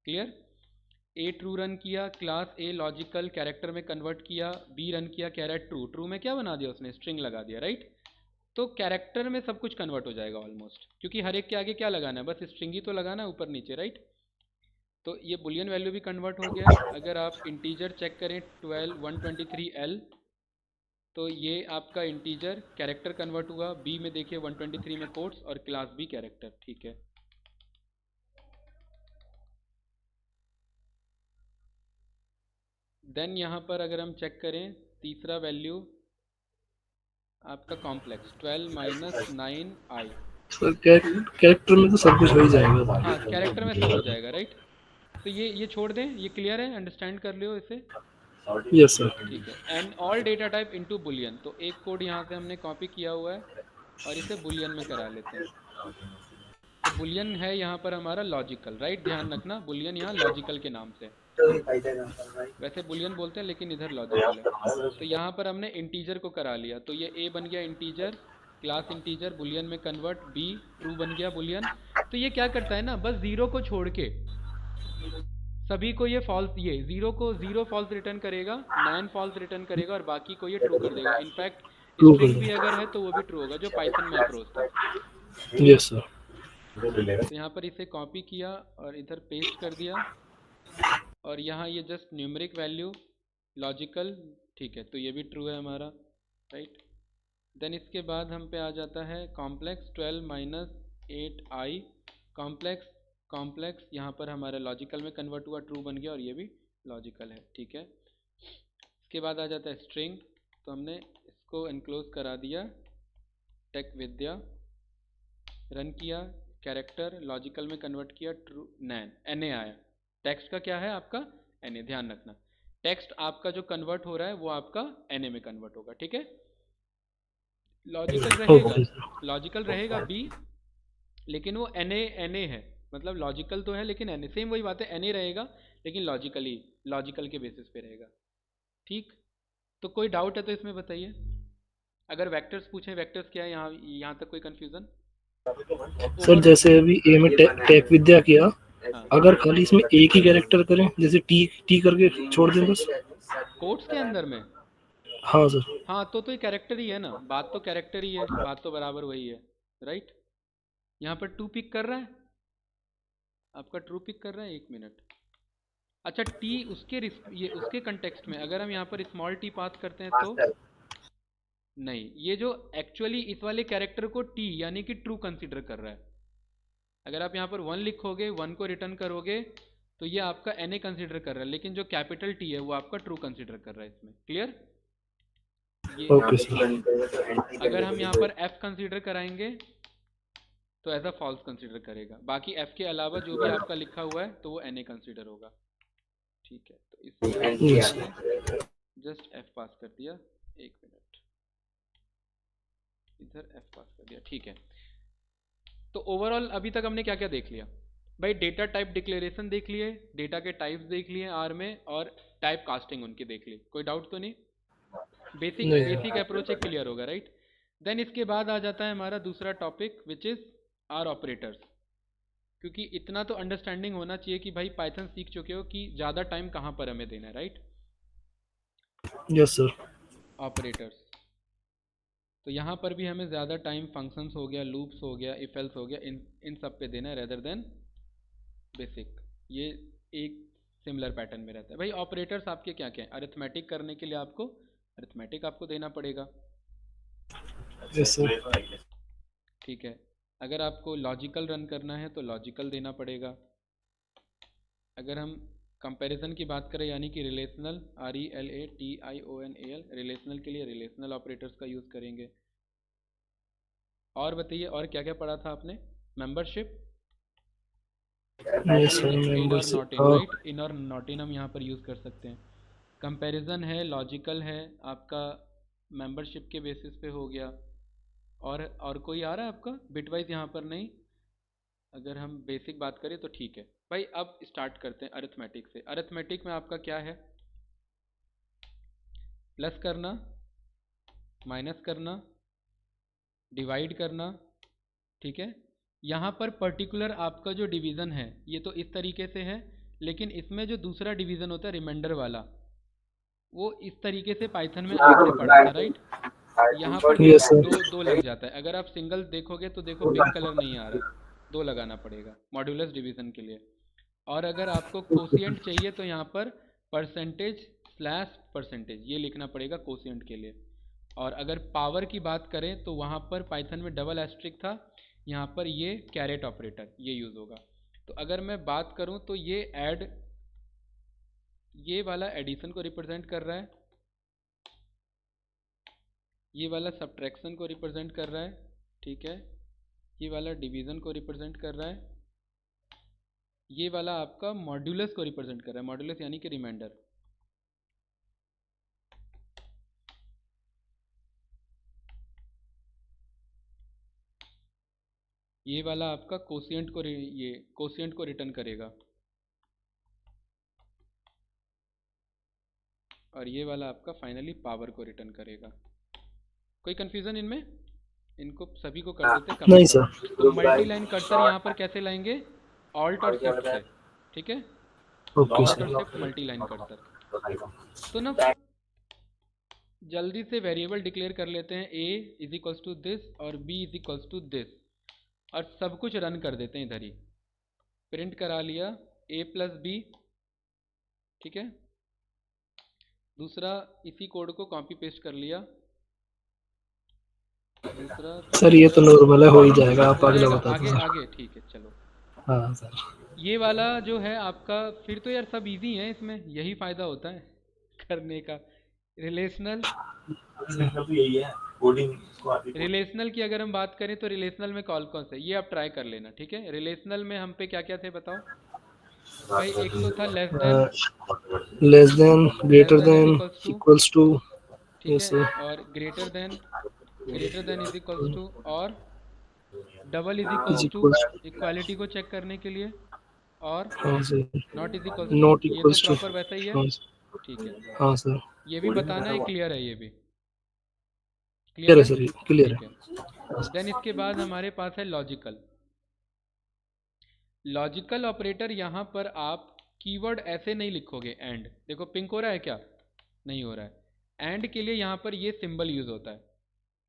क्लियर। ए ट्रू रन किया, क्लास ए लॉजिकल कैरेक्टर में कन्वर्ट किया, बी रन किया, कैरेट ट्रू, ट्रू में क्या बना दिया उसने, स्ट्रिंग लगा दिया, राइट। तो कैरेक्टर में सब कुछ कन्वर्ट हो जाएगा ऑलमोस्ट, क्योंकि हर एक के आगे क्या लगाना है, बस स्ट्रिंग ही तो लगाना है ऊपर नीचे, राइट। तो ये बुलियन वैल्यू भी कन्वर्ट हो गया। अगर आप इंटीजर चेक करें 123L, तो ये आपका इंटीजर कैरेक्टर कन्वर्ट हुआ, बी में देखिए 123 में कोट्स और क्लास बी कैरेक्टर, ठीक है। देन यहाँ पर अगर हम चेक करें तीसरा वैल्यू आपका कॉम्प्लेक्स 12 - 9i। सर कैरेक्टर में तो सब कुछ हो ही जाएगा। हाँ, कैरेक्टर में सब हो जाएगा, राइट। तो ये छोड़ दें, ये क्लियर है, अंडरस्टैंड कर लियो इसे। Yes sir. ठीक है, and all data type into Boolean, तो एक कोड यहाँ से हमने कॉपी किया हुआ है और इसे बुलियन में करा लेते हैं। तो बुलियन है यहाँ पर हमारा लॉजिकल, राइट, ध्यान रखना बुलियन यहाँ लॉजिकल के नाम से, वैसे बुलियन बोलते हैं लेकिन इधर लॉजिकल है। तो यहाँ पर हमने इंटीजर को करा लिया, तो ये ए बन गया इंटीजर, क्लास इंटीजर, बुलियन में कन्वर्ट, बी ट्रू बन गया बुलियन। तो ये क्या करता है ना, बस जीरो को छोड़ के सभी को ये फॉल्स, ये जीरो को जीरो फॉल्स रिटर्न करेगा, नैन फॉल्स रिटर्न करेगा और बाकी को ये ट्रू कर देगा। इनफैक्ट ट्रू स्ट्रिंग भी कर अगर है तो वो भी ट्रू होगा, जो पाइथन में अप्रोच था। Yes sir. तो यहाँ पर इसे कॉपी किया और इधर पेस्ट कर दिया, और यहाँ ये जस्ट न्यूमेरिक वैल्यू लॉजिकल, ठीक है, तो ये भी ट्रू है हमारा, राइट। देन इसके बाद हम पे आ जाता है कॉम्प्लेक्स 12 - 8i, कॉम्प्लेक्स कॉम्प्लेक्स यहाँ पर हमारा लॉजिकल में कन्वर्ट हुआ, ट्रू बन गया और ये भी लॉजिकल है, ठीक है। इसके बाद आ जाता है स्ट्रिंग, तो हमने इसको एनक्लोज करा दिया, टेक विद्या रन किया, कैरेक्टर लॉजिकल में कन्वर्ट किया, ट्रू नैन एन ए आया, टेक्स्ट का क्या है आपका एन ए, ध्यान रखना टेक्स्ट आपका जो कन्वर्ट हो रहा है वो आपका एन ए में कन्वर्ट होगा, ठीक है। लॉजिकल रहेगा, ओके लॉजिकल रहेगा बी, लेकिन वो एन ए है, मतलब लॉजिकल तो है लेकिन एन ए, सेम वही बात है, एन ए रहेगा लेकिन लॉजिकली, लॉजिकल के बेसिस पे रहेगा, ठीक। तो कोई डाउट है तो इसमें बताइए, अगर वेक्टर्स पूछें, वेक्टर्स क्या है, यहाँ तक कोई कन्फ्यूज़न सर। ओवरऑल। जैसे अभी ए में टेक विद्या किया, हाँ, अगर खाली इसमें एक ही कैरेक्टर करें, जैसे टी टी करके छोड़ दें बस। कोट्स के अंदर में, हाँ सर। हाँ तो ये कैरेक्टर ही है ना, बात तो कैरेक्टर ही है, बात तो बराबर वही है, राइट। यहाँ पर टू पिक कर रहा है, आपका ट्रू पिक कर रहा है, एक मिनट। अच्छा, टी उसके ये उसके कंटेक्स्ट में अगर हम यहाँ पर स्मॉल टी पास करते हैं तो नहीं, ये जो एक्चुअली इस वाले कैरेक्टर को टी यानी कि ट्रू कंसीडर कर रहा है। अगर आप यहाँ पर वन लिखोगे, वन को रिटर्न करोगे तो ये आपका एन ए कंसिडर कर रहा है, लेकिन जो कैपिटल टी है वो आपका ट्रू कंसिडर कर रहा है इसमें, क्लियर। ये ओके सर। अगर हम यहाँ पर एफ कंसिडर कराएंगे तो एज अ फॉल्स कंसिडर करेगा, बाकी एफ के अलावा जो भी आपका लिखा हुआ है तो वो एन ए कंसिडर होगा, ठीक है। तो इसमें यस। मैंने जस्ट एफ पास कर दिया, एक मिनट, इधर एफ पास कर दिया, ठीक है। तो ओवरऑल अभी तक हमने क्या क्या देख लिया भाई, डेटा टाइप डिक्लेरेशन देख लिए, डेटा के टाइप्स देख लिए आर में, और टाइप कास्टिंग उनकी देख ली, कोई डाउट तो नहीं, बेसिक नहीं बेसिक अप्रोच एक क्लियर होगा, राइट। देन इसके बाद आ जाता है हमारा दूसरा topic which is R operators. क्योंकि इतना तो अंडरस्टैंडिंग होना चाहिए कि भाई पाइथन सीख चुके हो कि ज़्यादा टाइम कहाँ पर हमें देना है, राइट। Yes sir. ऑपरेटर्स, तो यहाँ पर भी हमें ज़्यादा टाइम फंक्शंस हो गया, लूप्स हो गया, इफ एल्स हो गया, इन सब पे देना है रेदर देन बेसिक। ये एक सिमिलर पैटर्न में रहता है। भाई ऑपरेटर्स आपके क्या क्या हैं, अरिथमेटिक करने के लिए आपको अरिथमेटिक आपको देना पड़ेगा, यस सर। ठीक है। अगर आपको लॉजिकल रन करना है तो लॉजिकल देना पड़ेगा। अगर हम कंपैरिजन की बात करें यानी कि रिलेशनल, RELATIONAL, रिलेशनल के लिए रिलेशनल ऑपरेटर्स का यूज़ करेंगे। और बताइए और क्या क्या पढ़ा था आपने। मेंबरशिप, यस सर, इन और मेंबरशिप नॉट इन, राइट, इन और नॉट इन हम यहाँ पर यूज़ कर सकते हैं। कंपैरिजन है, लॉजिकल है आपका, मेंबरशिप के बेसिस पे हो गया। और कोई आ रहा है आपका बिटवाइज यहाँ पर नहीं। अगर हम बेसिक बात करें तो ठीक है। भाई अब स्टार्ट करते हैं अरिथमेटिक से। अरिथमेटिक में आपका क्या है, प्लस करना, माइनस करना, डिवाइड करना, ठीक है। यहाँ पर पर्टिकुलर आपका जो डिवीज़न है ये तो इस तरीके से है, लेकिन इसमें जो दूसरा डिवीज़न होता है रिमाइंडर वाला, वो इस तरीके से पाइथन में आपने पढ़ा था, राइट। यहाँ पर यस दो सर। दो दो लग जाता है। अगर आप सिंगल देखोगे तो देखो पिंक कलर नहीं आ रहा है, दो लगाना पड़ेगा मॉड्यूलस डिवीज़न के लिए। और अगर आपको कोशिएंट चाहिए तो यहाँ पर परसेंटेज स्लैश परसेंटेज ये लिखना पड़ेगा कोशिएंट के लिए। और अगर पावर की बात करें तो वहाँ पर पाइथन में डबल एस्ट्रिक था, यहाँ पर ये कैरेट ऑपरेटर ये यूज़ होगा। तो अगर मैं बात करूँ तो ये ऐड, ये वाला एडिशन को रिप्रेजेंट कर रहा है, ये वाला सब्ट्रैक्शन को रिप्रेजेंट कर रहा है, ठीक है। ये वाला डिवीज़न को रिप्रेजेंट कर रहा है, ये वाला आपका मॉड्यूलस को रिप्रेजेंट कर रहा है, मॉड्यूलस यानी कि रिमाइंडर। ये वाला आपका कोशिएंट को ये कोशिएंट को रिटर्न करेगा, और ये वाला आपका फाइनली पावर को रिटर्न करेगा। कोई कन्फ्यूज़न इनमें, इनको सभी को कर देते हैं नहीं कंबाइन। सर। तो मल्टी लाइन कर्सर यहाँ पर कैसे लाएंगे, ऑल्ट और शिफ्ट से, ठीक है। ओके ऑल्ट और sir. Shift multi line cursor. तो ना जल्दी से वेरिएबल डिक्लेयर कर लेते हैं, a is equals to this और b is equals to this, और सब कुछ रन कर देते हैं इधर ही। प्रिंट करा लिया a प्लस बी, ठीक है। दूसरा इसी कोड को कॉपी पेस्ट कर लिया, दूसरा सर ये तो नॉर्मल है, हो ही जाएगा, आप हो अगला जाएगा। बता दो आगे सर। आगे ठीक है चलो। हाँ सर। ये वाला जो है आपका, फिर तो यार सब इजी है, इसमें यही फ़ायदा होता है करने का। रिलेशनल, रिलेशनल की अगर हम बात करें तो रिलेशनल में कौन कौन से, ये आप ट्राई कर लेना, ठीक है। रिलेशनल में हम पे क्या क्या थे बताओ। भाई एक तो था less than, less greater than is than, equals to, equals to. ठीक यस है। सर। और greater than is equals to, और double is equals is two equals. Equality को चेक करने के लिए, और हाँ sir. Not is equals to, not ये तो इक्वल्स टू। प्रॉपर वैसा ही है, हाँ। ठीक है। हाँ सर। ये भी बताना है, क्लियर है ये भी, क्लियर क्लियर है है, सर, ये क्लियर ठीक है। है। देन इसके बाद हमारे पास है लॉजिकल। लॉजिकल ऑपरेटर, यहाँ पर आप कीवर्ड ऐसे नहीं लिखोगे एंड, देखो पिंक हो रहा है क्या, नहीं हो रहा है। एंड के लिए यहाँ पर ये सिंबल यूज़ होता है।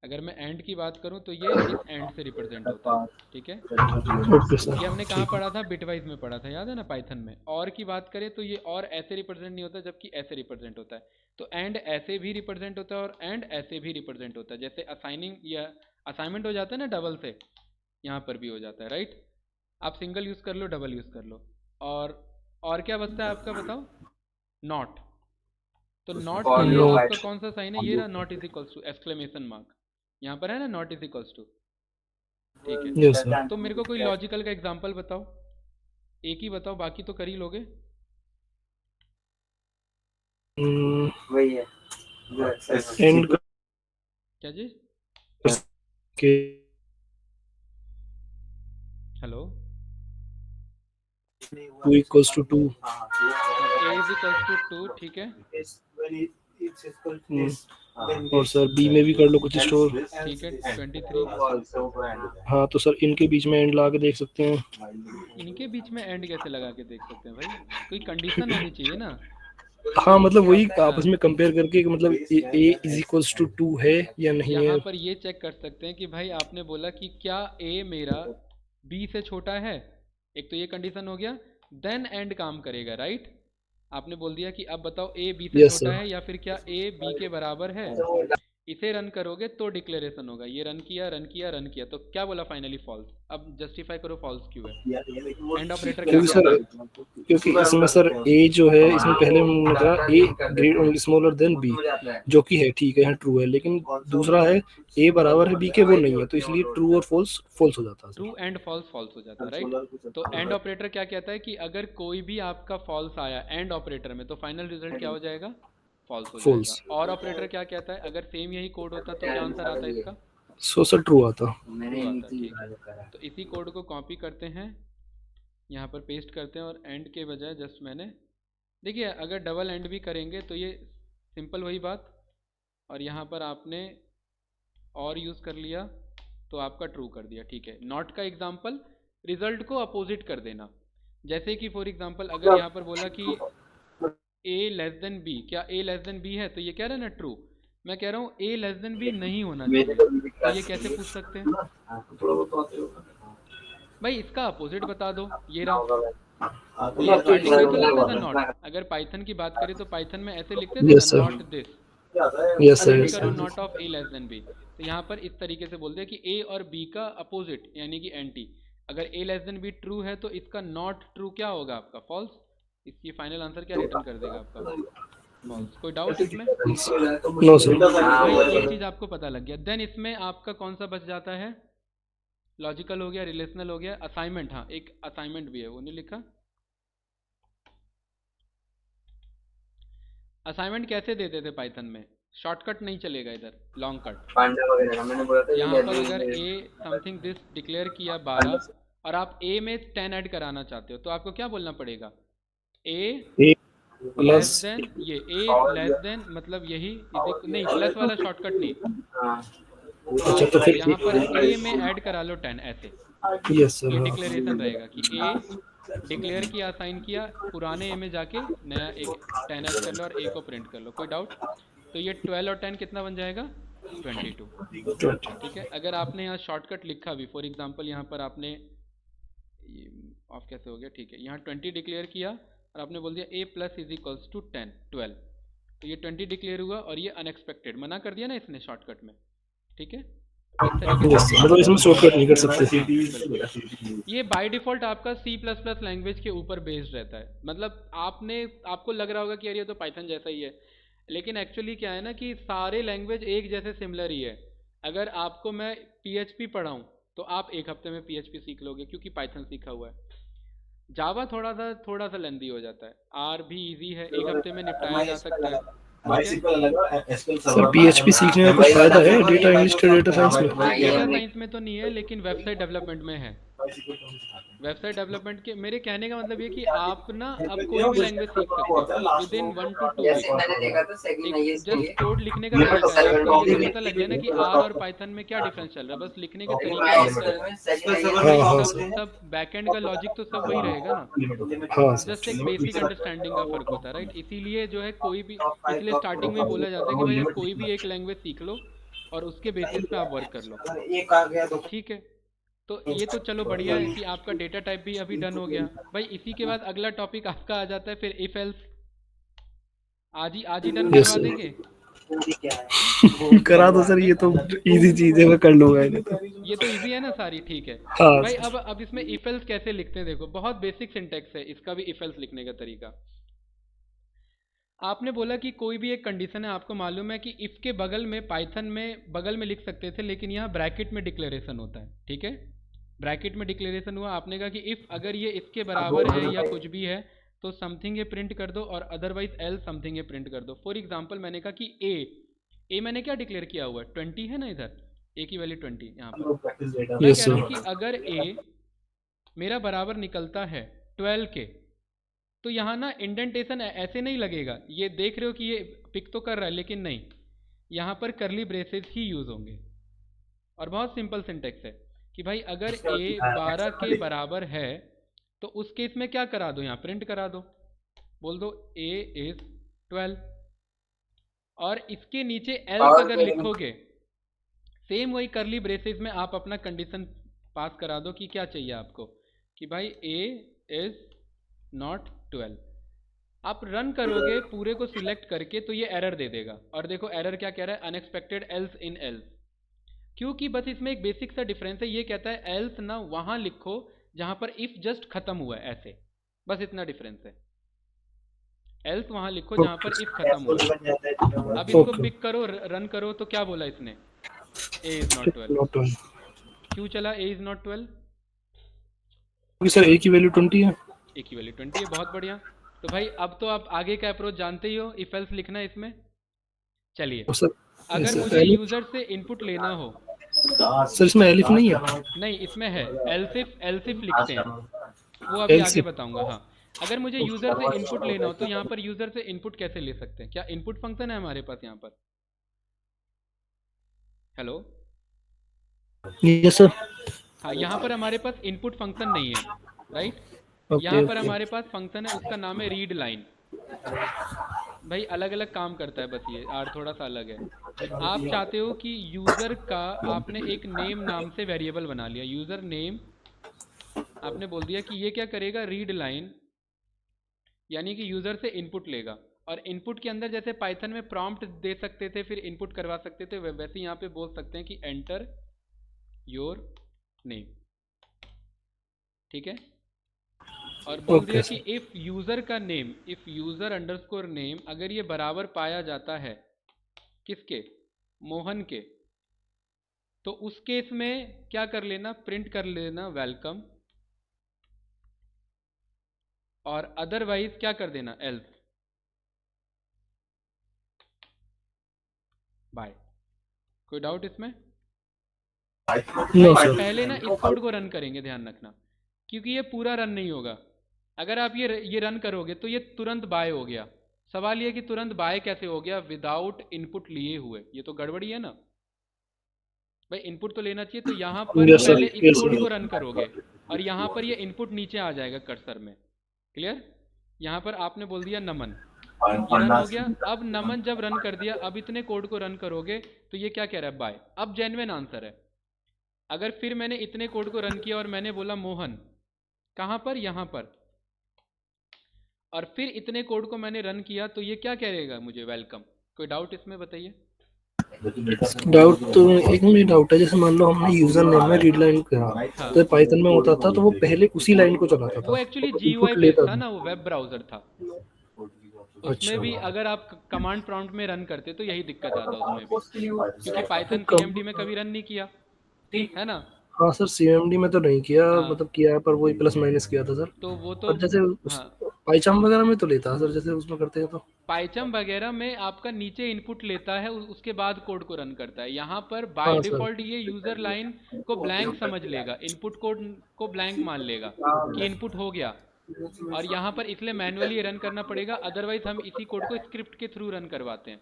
अगर मैं एंड की बात करूँ तो ये इस एंड से रिप्रेजेंट होता है, ठीक है। Okay sir. ये हमने कहाँ ठीक है। पढ़ा था, बिटवाइज में पढ़ा था, याद है ना पाइथन में। और की बात करें तो ये और ऐसे रिप्रेजेंट नहीं होता, जबकि ऐसे रिप्रेजेंट होता है। तो एंड ऐसे भी रिप्रेजेंट होता है और एंड ऐसे भी रिप्रेजेंट होता है। जैसे असाइनिंग या असाइनमेंट हो जाता है ना डबल से, यहाँ पर भी हो जाता है, राइट। आप सिंगल यूज़ कर लो, डबल यूज़ कर लो। और क्या बचता है आपका बताओ, नॉट। तो नॉट के लिए नोट। आपका कौन सा साइन है, ये रहा, not is equals to exclamation mark, यहाँ पर है ना, नॉट इज इक्वल्स टू, ठीक है। Yes sir. तो मेरे को कोई लॉजिकल का एग्जांपल बताओ, एक ही बताओ, बाकी तो कर ही लोगे। एंड क्या चीज, के हेलो। 2 equals to 2। हाँ, a is equals to two, ठीक है। और सर बी में भी कर लो कुछ स्टोर। ठीक है 23। हाँ तो सर इनके बीच में एंड ला के देख सकते हैं। इनके बीच में एंड कैसे लगा के देख सकते हैं भाई, कोई कंडीशन होनी चाहिए ना। हाँ मतलब वही आपस हाँ, में कंपेयर करके कि मतलब ए इज इक्वल्स टू 2 है या नहीं यहाँ है। पर ये चेक कर सकते हैं कि भाई आपने बोला कि क्या ए मेरा बी से छोटा है, एक तो ये कंडीशन हो गया। देन एंड काम करेगा, राइट। आपने बोल दिया कि अब बताओ ए बी से यस छोटा सर। है या फिर क्या ए बी के बराबर है। इसे रन करोगे तो डिक्लेरेशन होगा। ये रन किया रन किया रन किया तो क्या बोला फाइनली फॉल्स। अब जस्टिफाई करो फॉल्स क्यों है। एंड ऑपरेटर क्या क्योंकि कहता सर है। क्योंकि इसमें सर ए जो है इसमें पहले हमने कहा A great smaller than B, hmm जो कि है ठीक है, यहाँ ट्रू है, लेकिन दूसरा है ए बराबर है बी के, वो नहीं है, तो इसलिए ट्रू और फॉल्स फॉल्स हो जाता है true sir. And false false हो जाता है, राइट। तो एंड ऑपरेटर क्या कहता है कि अगर कोई भी आपका फॉल्स आया एंड ऑपरेटर में तो फाइनल रिजल्ट क्या हो जाएगा, फॉल्स हो जाएगा। फॉल्स। और ऑपरेटर क्या कहता है, अगर सेम यही कोड होता तो क्या आंसर आता है इसका, सो सर ट्रू आता। ट्रू आता। ठीक है, तो इसी कोड को कॉपी करते हैं, यहाँ पर पेस्ट करते हैं और एंड के बजाय जस्ट मैंने, देखिए अगर डबल एंड भी करेंगे तो ये सिंपल वही बात। और यहाँ पर आपने और यूज़ कर लिया तो आपका ट्रू कर दिया, ठीक है। नॉट का एग्जाम्पल, रिजल्ट को अपोजिट कर देना। जैसे कि फॉर एग्जाम्पल अगर यहाँ पर बोला कि ए लेस देन बी, क्या ए लेस देन बी है, तो ये कह रहा है ना ट्रू। मैं कह रहा हूँ ए लेस देन बी नहीं होना चाहिए, तो ये कैसे पूछ सकते हैं भाई, इसका अपोजिट बता दो। ये रहा, तो ये स्टार्टिंग में तो लिखता था नॉट। अगर पाइथन की बात करें तो पाइथन में ऐसे लिखते थे ना, yes sir. Not this, yes sir. Print yes करो sir. Not of A less than B. तो यहाँ पर इस तरीके से बोल दिया कि ए और बी का अपोजिट यानी कि एंटी। अगर ए लेस देन बी ट्रू है तो इसका नॉट ट्रू क्या होगा आपका, फॉल्स। इसकी फाइनल आंसर क्या रिटर्न कर देगा आपका, फॉल्स। कोई डाउट इसमें। No sir. तो भाई एक चीज़ आपको पता लग गया। देन इसमें आपका कौन सा बच जाता है, लॉजिकल हो गया, रिलेशनल हो गया, असाइनमेंट। हाँ एक असाइनमेंट भी है, वो नहीं लिखा। असाइनमेंट कैसे देते थे पाइथन में, शॉर्टकट नहीं चलेगा इधर, लॉन्ग कट। यहाँ पर अगर ए समथिंग दिस डिक्लेयर किया 12 और आप ए में 10 ऐड कराना चाहते हो तो आपको क्या बोलना पड़ेगा, ए ए लेस प्लस। देन, ये ए लेस देन मतलब यही नहीं, प्लस वाला शॉर्टकट नहीं। अच्छा तो आप फिर यहाँ पर ए में ऐड करा लो 10 ऐसे। Yes sir. ये हाँ डिक्लेरेशन रहेगा कि ए डिक्लेयर किया, असाइन किया, पुराने ए में जाके नया एक 10 ऐड कर लो और ए को प्रिंट कर लो। कोई डाउट। तो ये 12 और 10 कितना बन जाएगा, 22। 20। ठीक है, अगर आपने यहाँ शॉर्टकट लिखा भी, फॉर एग्जांपल यहाँ पर आपने ऑफ कैसे हो गया, ठीक है, यहाँ 20 डिक्लेयर किया और आपने बोल दिया ए प्लस इज इक्वल्स टू 10 12, तो ये 20 डिक्लेयर हुआ और ये अनएक्सपेक्टेड मना कर दिया ना इसने शॉर्टकट में। ठीक है, इस तरीके से यस आप सर, बता मतलब इसमें सकते शॉर्टकट नहीं कर हो। सकते। हाँ बिल्कुल, ये बाय डिफ़ॉल्ट आपका सी प्लस प्लस लैंग्वेज के ऊपर बेस्ड रहता है। मतलब आपको लग रहा होगा कि यार ये तो पाइथन जैसा ही है, लेकिन एक्चुअली क्या है ना कि सारे लैंग्वेज एक जैसे सिमिलर ही है। अगर आपको मैं PHP पढ़ाऊँ तो आप एक हफ्ते में PHP सीख लोगे क्योंकि पाइथन सीखा हुआ है। जावा थोड़ा सा लेंदी हो जाता है, आर भी इजी है, एक हफ्ते में निपटाया जा सकता है। ठीक है, सर PHP सीखने में कुछ फायदा है डेटा इंग्लिश के डेटा साइंस भाई डेटा में? साइंस में तो नहीं है लेकिन वेबसाइट डेवलपमेंट में है। वेबसाइट डेवलपमेंट के मेरे कहने का मतलब ये कि आप ना अब कोई भी लैंग्वेज सीख सकते हो विद इन 1 to 2 वीक्स। एक जस्ट कोड लिखने का तरीका है, आपको ये तो पता लग गया ना कि आर और पाइथन में क्या डिफरेंस चल रहा है, बस लिखने के तरीके अलग चल रहे हैं। हाँ भाई हाँ सब सर। सब बैकएंड का लॉजिक तो सब वही रहेगा ना, हाँ जस्ट एक सर। बेसिक अंडरस्टैंडिंग का फर्क होता है, राइट। इसीलिए जो है कोई भी, इसलिए स्टार्टिंग में ही बोला जाता है कि भाई यार कोई भी एक लैंग्वेज सीख लो और उसके बेसिस पे आप वर्क कर लो। ठीक है, तो ये तो चलो बढ़िया है कि आपका डेटा टाइप भी अभी डन हो गया। भाई इसी के बाद अगला टॉपिक आपका आ जाता है फिर इफ एल्स। आज ही डन यस करवा सर। देंगे। करा दो सर, ये तो इजी चीज है, मैं कर लूंगा इन्हें तो। ये तो इजी है ना सारी, ठीक है। हाँ भाई सर। अब इसमें इफ एल्स कैसे लिखते हैं, देखो बहुत बेसिक सिंटेक्स है इसका भी, इफ एल्स लिखने का तरीका। आपने बोला कि कोई भी एक कंडीशन है, आपको मालूम है कि इफ के बगल में पाइथन में बगल में लिख सकते थे लेकिन यहाँ ब्रैकेट में डिक्लेरेशन होता है। ठीक है, ब्रैकेट में डिक्लेरेशन हुआ, आपने कहा कि इफ अगर ये इसके बराबर है या कुछ भी है तो समथिंग ये प्रिंट कर दो और अदरवाइज एल समथिंग ये प्रिंट कर दो। फॉर एग्जाम्पल मैंने कहा कि ए मैंने क्या डिक्लेयर किया हुआ है, 20 है ना, इधर ए की वैल्यू 20 यहाँ पर। मैं यस कह रहा हूँ कि सर। अगर ए मेरा बराबर निकलता है 12 के, तो यहाँ ना इंडेंटेशन ऐसे नहीं लगेगा। ये देख रहे हो कि ये पिक तो कर रहा है लेकिन नहीं, यहाँ पर करली ब्रेसेस ही यूज़ होंगे। और बहुत सिंपल सिंटेक्स है कि भाई अगर a 12 के बराबर है तो उस केस में क्या करा दो, यहाँ प्रिंट करा दो, बोल दो a is 12। और इसके नीचे एल्स अगर लिखोगे, सेम वही करली ब्रेसेस में आप अपना कंडीशन पास करा दो कि क्या चाहिए आपको, कि भाई a is not 12। आप रन करोगे पूरे को सिलेक्ट करके तो ये एरर दे देगा। और देखो एरर क्या कह रहा है, अनएक्सपेक्टेड एल्स इन एल्स। क्योंकि बस इसमें एक बेसिक सा डिफरेंस है, ये कहता है एल्स ना वहां लिखो जहां पर इफ जस्ट खत्म हुआ है, ऐसे बस इतना डिफरेंस है। एल्स वहां लिखो जहां पर इफ खत्म हुआ है। अब इसको ओके पिक करो, रन करो तो क्या बोला इसने, ए इज नॉट 12। नॉट 12 क्यों चला ए इज नॉट 12? क्योंकि सर a की वैल्यू 20 है। ए की वैल्यू 20 है, बहुत बढ़िया। तो भाई अब तो आप आगे का अप्रोच जानते ही हो, इफ एल्स लिखना है इसमें। चलिए, और सर अगर सर मुझे एलिफ, यूजर से इनपुट लेना हो, सर इसमें एलिफ नहीं है। नहीं इसमें है, एल्सिफ लिखते हैं, वो अभी एल्स आगे बताऊंगा। हाँ, अगर मुझे यूजर से इनपुट लेना हो तो यहाँ पर यूजर से इनपुट कैसे ले सकते हैं, क्या इनपुट फंक्शन है हमारे पास यहाँ पर? Hello, yes sir. हाँ यहाँ पर हमारे पास इनपुट फंक्शन नहीं है, राइट। ओके यहाँ पर ओके हमारे पास फंक्शन है, उसका नाम है रीड लाइन। भाई अलग अलग काम करता है, बस ये आर थोड़ा सा अलग है। आप चाहते हो कि यूजर का आपने एक नेम नाम से वेरिएबल बना लिया, यूजर नेम आपने बोल दिया कि ये क्या करेगा, रीड लाइन, यानी कि यूजर से इनपुट लेगा। और इनपुट के अंदर जैसे पाइथन में प्रॉम्प्ट दे सकते थे फिर इनपुट करवा सकते थे, वैसे यहाँ पे बोल सकते हैं कि एंटर योर नेम, ठीक है। और बोल दिया ओके कि सर। इफ यूजर का name, if user underscore name अगर ये बराबर पाया जाता है किसके, मोहन के, तो उस केस में क्या कर लेना, प्रिंट कर लेना वेलकम, और अदरवाइज क्या कर देना, एल्स बाय। कोई डाउट इसमें? नो भाई सर। पहले ना इस कोड को रन करेंगे, ध्यान रखना, क्योंकि ये पूरा रन नहीं होगा। अगर आप ये रन करोगे तो ये तुरंत बाय हो गया। सवाल ये कि तुरंत बाय कैसे हो गया विदाउट इनपुट लिए हुए, ये तो गड़बड़ी है ना। भाई इनपुट तो लेना चाहिए, तो यहाँ पर यस सर पहले इस यस कोड सर। को रन करोगे और यहाँ पर ये इनपुट नीचे आ जाएगा कर्सर में, क्लियर। यहाँ पर आपने बोल दिया नमन, ये रन हो गया। अब नमन जब रन कर दिया, अब इतने कोड को रन करोगे तो ये क्या कह रहा है, बाय। अब जेन्युइन आंसर है। अगर फिर मैंने इतने कोड को रन किया और मैंने बोला मोहन, कहाँ पर, यहाँ पर, और फिर इतने कोड को मैंने रन किया तो ये क्या कहेगा मुझे, वेलकम। कोई डाउट इसमें बताइए? डाउट तो एक मुझे डाउट है, जैसे मान लो हमने यूजर नेम में रीड लाइन करा, हाँ, तो पाइथन में होता था तो वो पहले उसी लाइन को चलाता वो था, एक्चुअली तो जीयूआई इनपुट बेस्ड लेता था था। ना, वो वेब ब्राउज़र था। उसमें अच्छा भी अगर आप कमांड प्रॉम्प्ट में रन करते तो यही दिक्कत आता उसमें भी, क्योंकि पाइथन कब। सीएमडी में कभी रन नहीं किया है ना। हाँ सर सीएमडी में तो नहीं किया, हाँ, मतलब किया है पर वही प्लस माइनस किया था सर। तो वो तो, पर जैसे हाँ, पाइचाम वगैरह में तो लेता है सर, जैसे उसमें करते हैं तो। पाइथन वगैरह में आपका नीचे इनपुट लेता है, उसके बाद कोड को रन करता है। यहाँ पर बाय हाँ सर। डिफ़ॉल्ट ये यूज़र लाइन को ब्लैंक समझ लेगा, इनपुट कोड को ब्लैंक मान लेगा कि इनपुट हो गया। और यहाँ पर इसलिए मैनुअली रन करना पड़ेगा, अदरवाइज हम इसी कोड को स्क्रिप्ट के थ्रू रन करवाते हैं,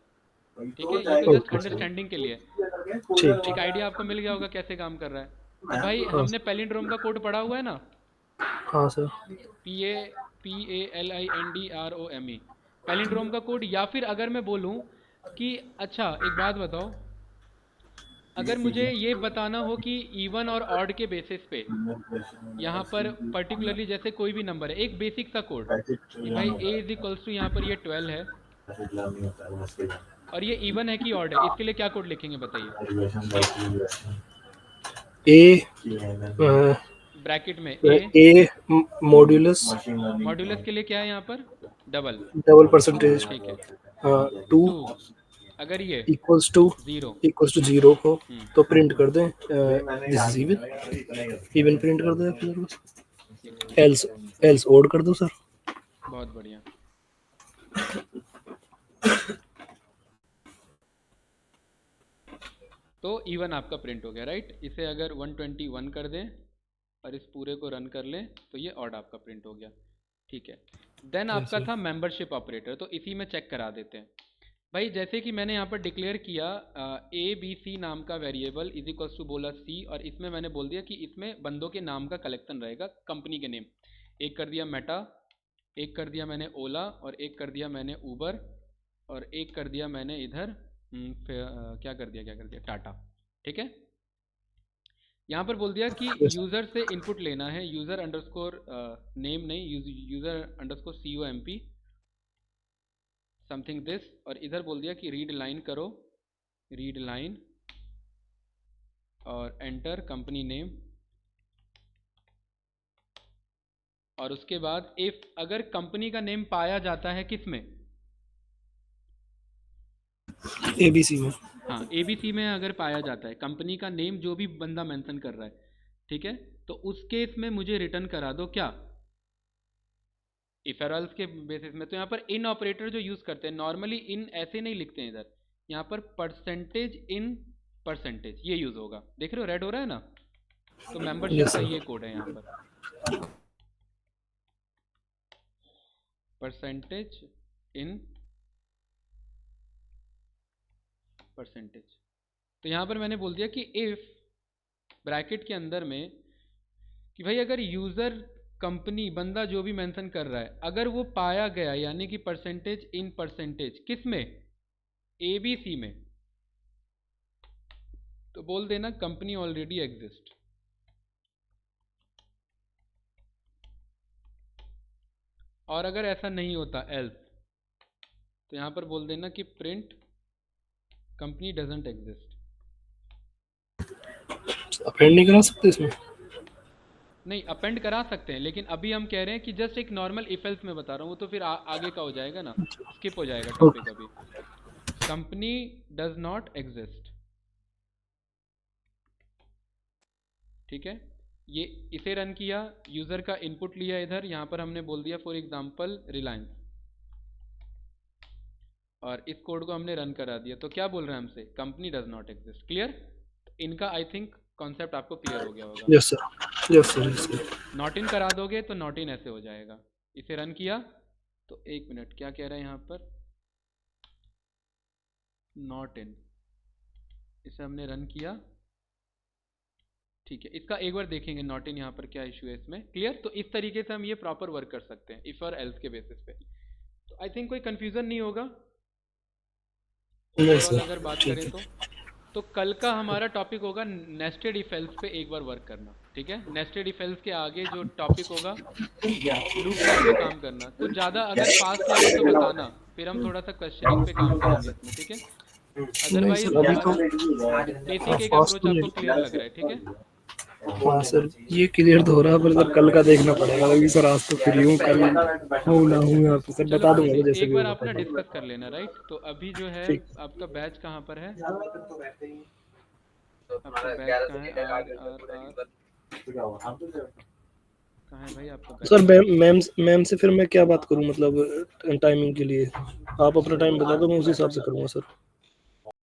ठीक है। ये तो जस्ट ओके सर। अंडरस्टैंडिंग के लिए, ठीक एक ठीक। आइडिया आपको मिल गया होगा कैसे काम कर रहा है। अब भाई हाँ हमने पैलिंड्रोम का कोड पढ़ा हुआ है ना, हाँ सर। PALINDROME, पैलिंड्रोम का कोड। या फिर अगर मैं बोलूँ कि अच्छा एक बात बताओ, अगर मुझे ये बताना हो कि इवन और ऑड के बेसिस पे यहाँ पर पर्टिकुलरली जैसे कोई भी नंबर है, एक बेसिक सा कोड कि भाई a इज इक्वल्स टू, यहाँ पर ये 12 है और ये इवन है कि ऑड है, इसके लिए क्या कोड लिखेंगे बताइए? ए ब्रैकेट में ए मॉड्यूलस मॉड्यूलस के लिए क्या है यहाँ पर, डबल, डबल परसेंटेज ठीक है। टू 2 अगर ये इक्वल्स टू 0, 0 को तो प्रिंट कर दें दिस इज इवन प्रिंट कर दो, ठीक है, एल्स एल्स ओड कर दो सर। बहुत बढ़िया। तो इवन आपका प्रिंट हो गया, राइट। इसे अगर 121 कर दें और इस पूरे को रन कर लें तो ये ऑड आपका प्रिंट हो गया, ठीक है। देन आपका था मेंबरशिप ऑपरेटर, तो इसी में चेक करा देते हैं। भाई जैसे कि मैंने यहाँ पर डिक्लेयर किया ए बी सी नाम का वेरिएबल इज इक्वल्स टू बोला सी, और इसमें मैंने बोल दिया कि इसमें बंदों के नाम का कलेक्शन रहेगा, कंपनी के नेम। एक कर दिया मेटा, एक कर दिया मैंने ओला, और एक कर दिया मैंने ऊबर, और एक कर दिया मैंने इधर क्या कर दिया टाटा। ठीक है, यहाँ पर बोल दिया कि Yes. यूज़र से इनपुट लेना है, यूज़र अंडरस्कोर नेम नहीं, user underscore COMP something this, और इधर बोल दिया कि रीड लाइन करो, रीड लाइन और एंटर कंपनी नेम, और उसके बाद इफ अगर कंपनी का नेम पाया जाता है किस में, ABC में। हाँ ABC में अगर पाया जाता है कंपनी का नेम जो भी बंदा मेंशन कर रहा है, ठीक है, तो उस केस में मुझे रिटर्न करा दो क्या, इफ एल्स के बेसिस में। तो यहाँ पर इन ऑपरेटर जो यूज़ करते हैं नॉर्मली, इन ऐसे नहीं लिखते हैं इधर, यहाँ पर परसेंटेज इन परसेंटेज ये यूज़ होगा। देख रहे हो रेड हो रहा है ना, तो मेंबरशिप Yes, का sir. ये कोड है यहाँ पर, परसेंटेज इन परसेंटेज। तो यहाँ पर मैंने बोल दिया कि इफ ब्रैकेट के अंदर में कि भाई अगर यूज़र कंपनी बंदा जो भी मेंशन कर रहा है अगर वो पाया गया, यानी कि परसेंटेज इन परसेंटेज किस में, ABC में, तो बोल देना कंपनी ऑलरेडी एग्जिस्ट। और अगर ऐसा नहीं होता एल्स, तो यहाँ पर बोल देना कि print company doesn't exist. Append नहीं करा सकते इसमें? नहीं अपेंड करा सकते हैं, लेकिन अभी हम कह रहे हैं कि जस्ट एक नॉर्मल इफ एल्स में बता रहा हूँ, वो तो फिर आगे का हो जाएगा ना, स्किप हो जाएगा टॉपिक। अभी कंपनी डज नॉट एग्जिस्ट, ठीक है। ये इसे रन किया, यूज़र का इनपुट लिया इधर, यहाँ पर हमने बोल दिया फॉर एग्जांपल रिलायंस, और इस कोड को हमने रन करा दिया। तो क्या बोल रहे हैं हमसे, company does not exist. Clear, इनका आई थिंक कॉन्सेप्ट आपको क्लियर हो गया होगा। Yes, sir. Yes, sir. Yes, sir. Not in करा दोगे तो नॉट इन ऐसे हो जाएगा। इसे रन किया तो एक मिनट, क्या कह रहा है यहाँ पर, नॉट इन, इसे हमने रन किया, ठीक है। इसका एक बार देखेंगे नॉट इन यहाँ पर क्या इशू है इसमें। क्लियर, तो इस तरीके से हम ये प्रॉपर वर्क कर सकते हैं इफ और एल्स के बेसिस पे। तो आई थिंक कोई कंफ्यूजन नहीं होगा नहीं ओवरऑल सर, अगर बात ठीक करें है। तो कल का हमारा टॉपिक होगा नेस्टेड इफ एल्स पे एक बार वर्क करना, ठीक है। नेस्टेड इफ एल्स के आगे जो टॉपिक होगा लूप पे काम करना। तो ज़्यादा अगर फास्ट लगे तो बताना, फिर हम थोड़ा सा क्वेश्चनिंग पे काम करेंगे इसमें, ठीक है। नहीं अदरवाइज सर, अभी तो बेसिक एक फास्ट अप्रोच तो आपको नहीं। क्लियर लग रहा है, ठीक है। हाँ सर, ये क्लियर तो हो रहा है, पर सर कल का देखना पड़ेगा। अभी सर आज तो फ्री हूँ, कल हूँ ना हूँ यहाँ पे सर चलो बता कोई दूंगा नहीं, जैसे एक भी बार होगा आप ना पहले। डिस्कस कर लेना, राइट। तो अभी जो है ठीक। आपका बैच कहाँ पर है, आपका बैच कहाँ है, आर कहाँ है भाई आपका बैच। सर मैम से फिर मैं क्या बात करूँ, मतलब टाइमिंग के लिए आप अपना टाइम बता दो, मैं उस हिसाब से करूँगा सर।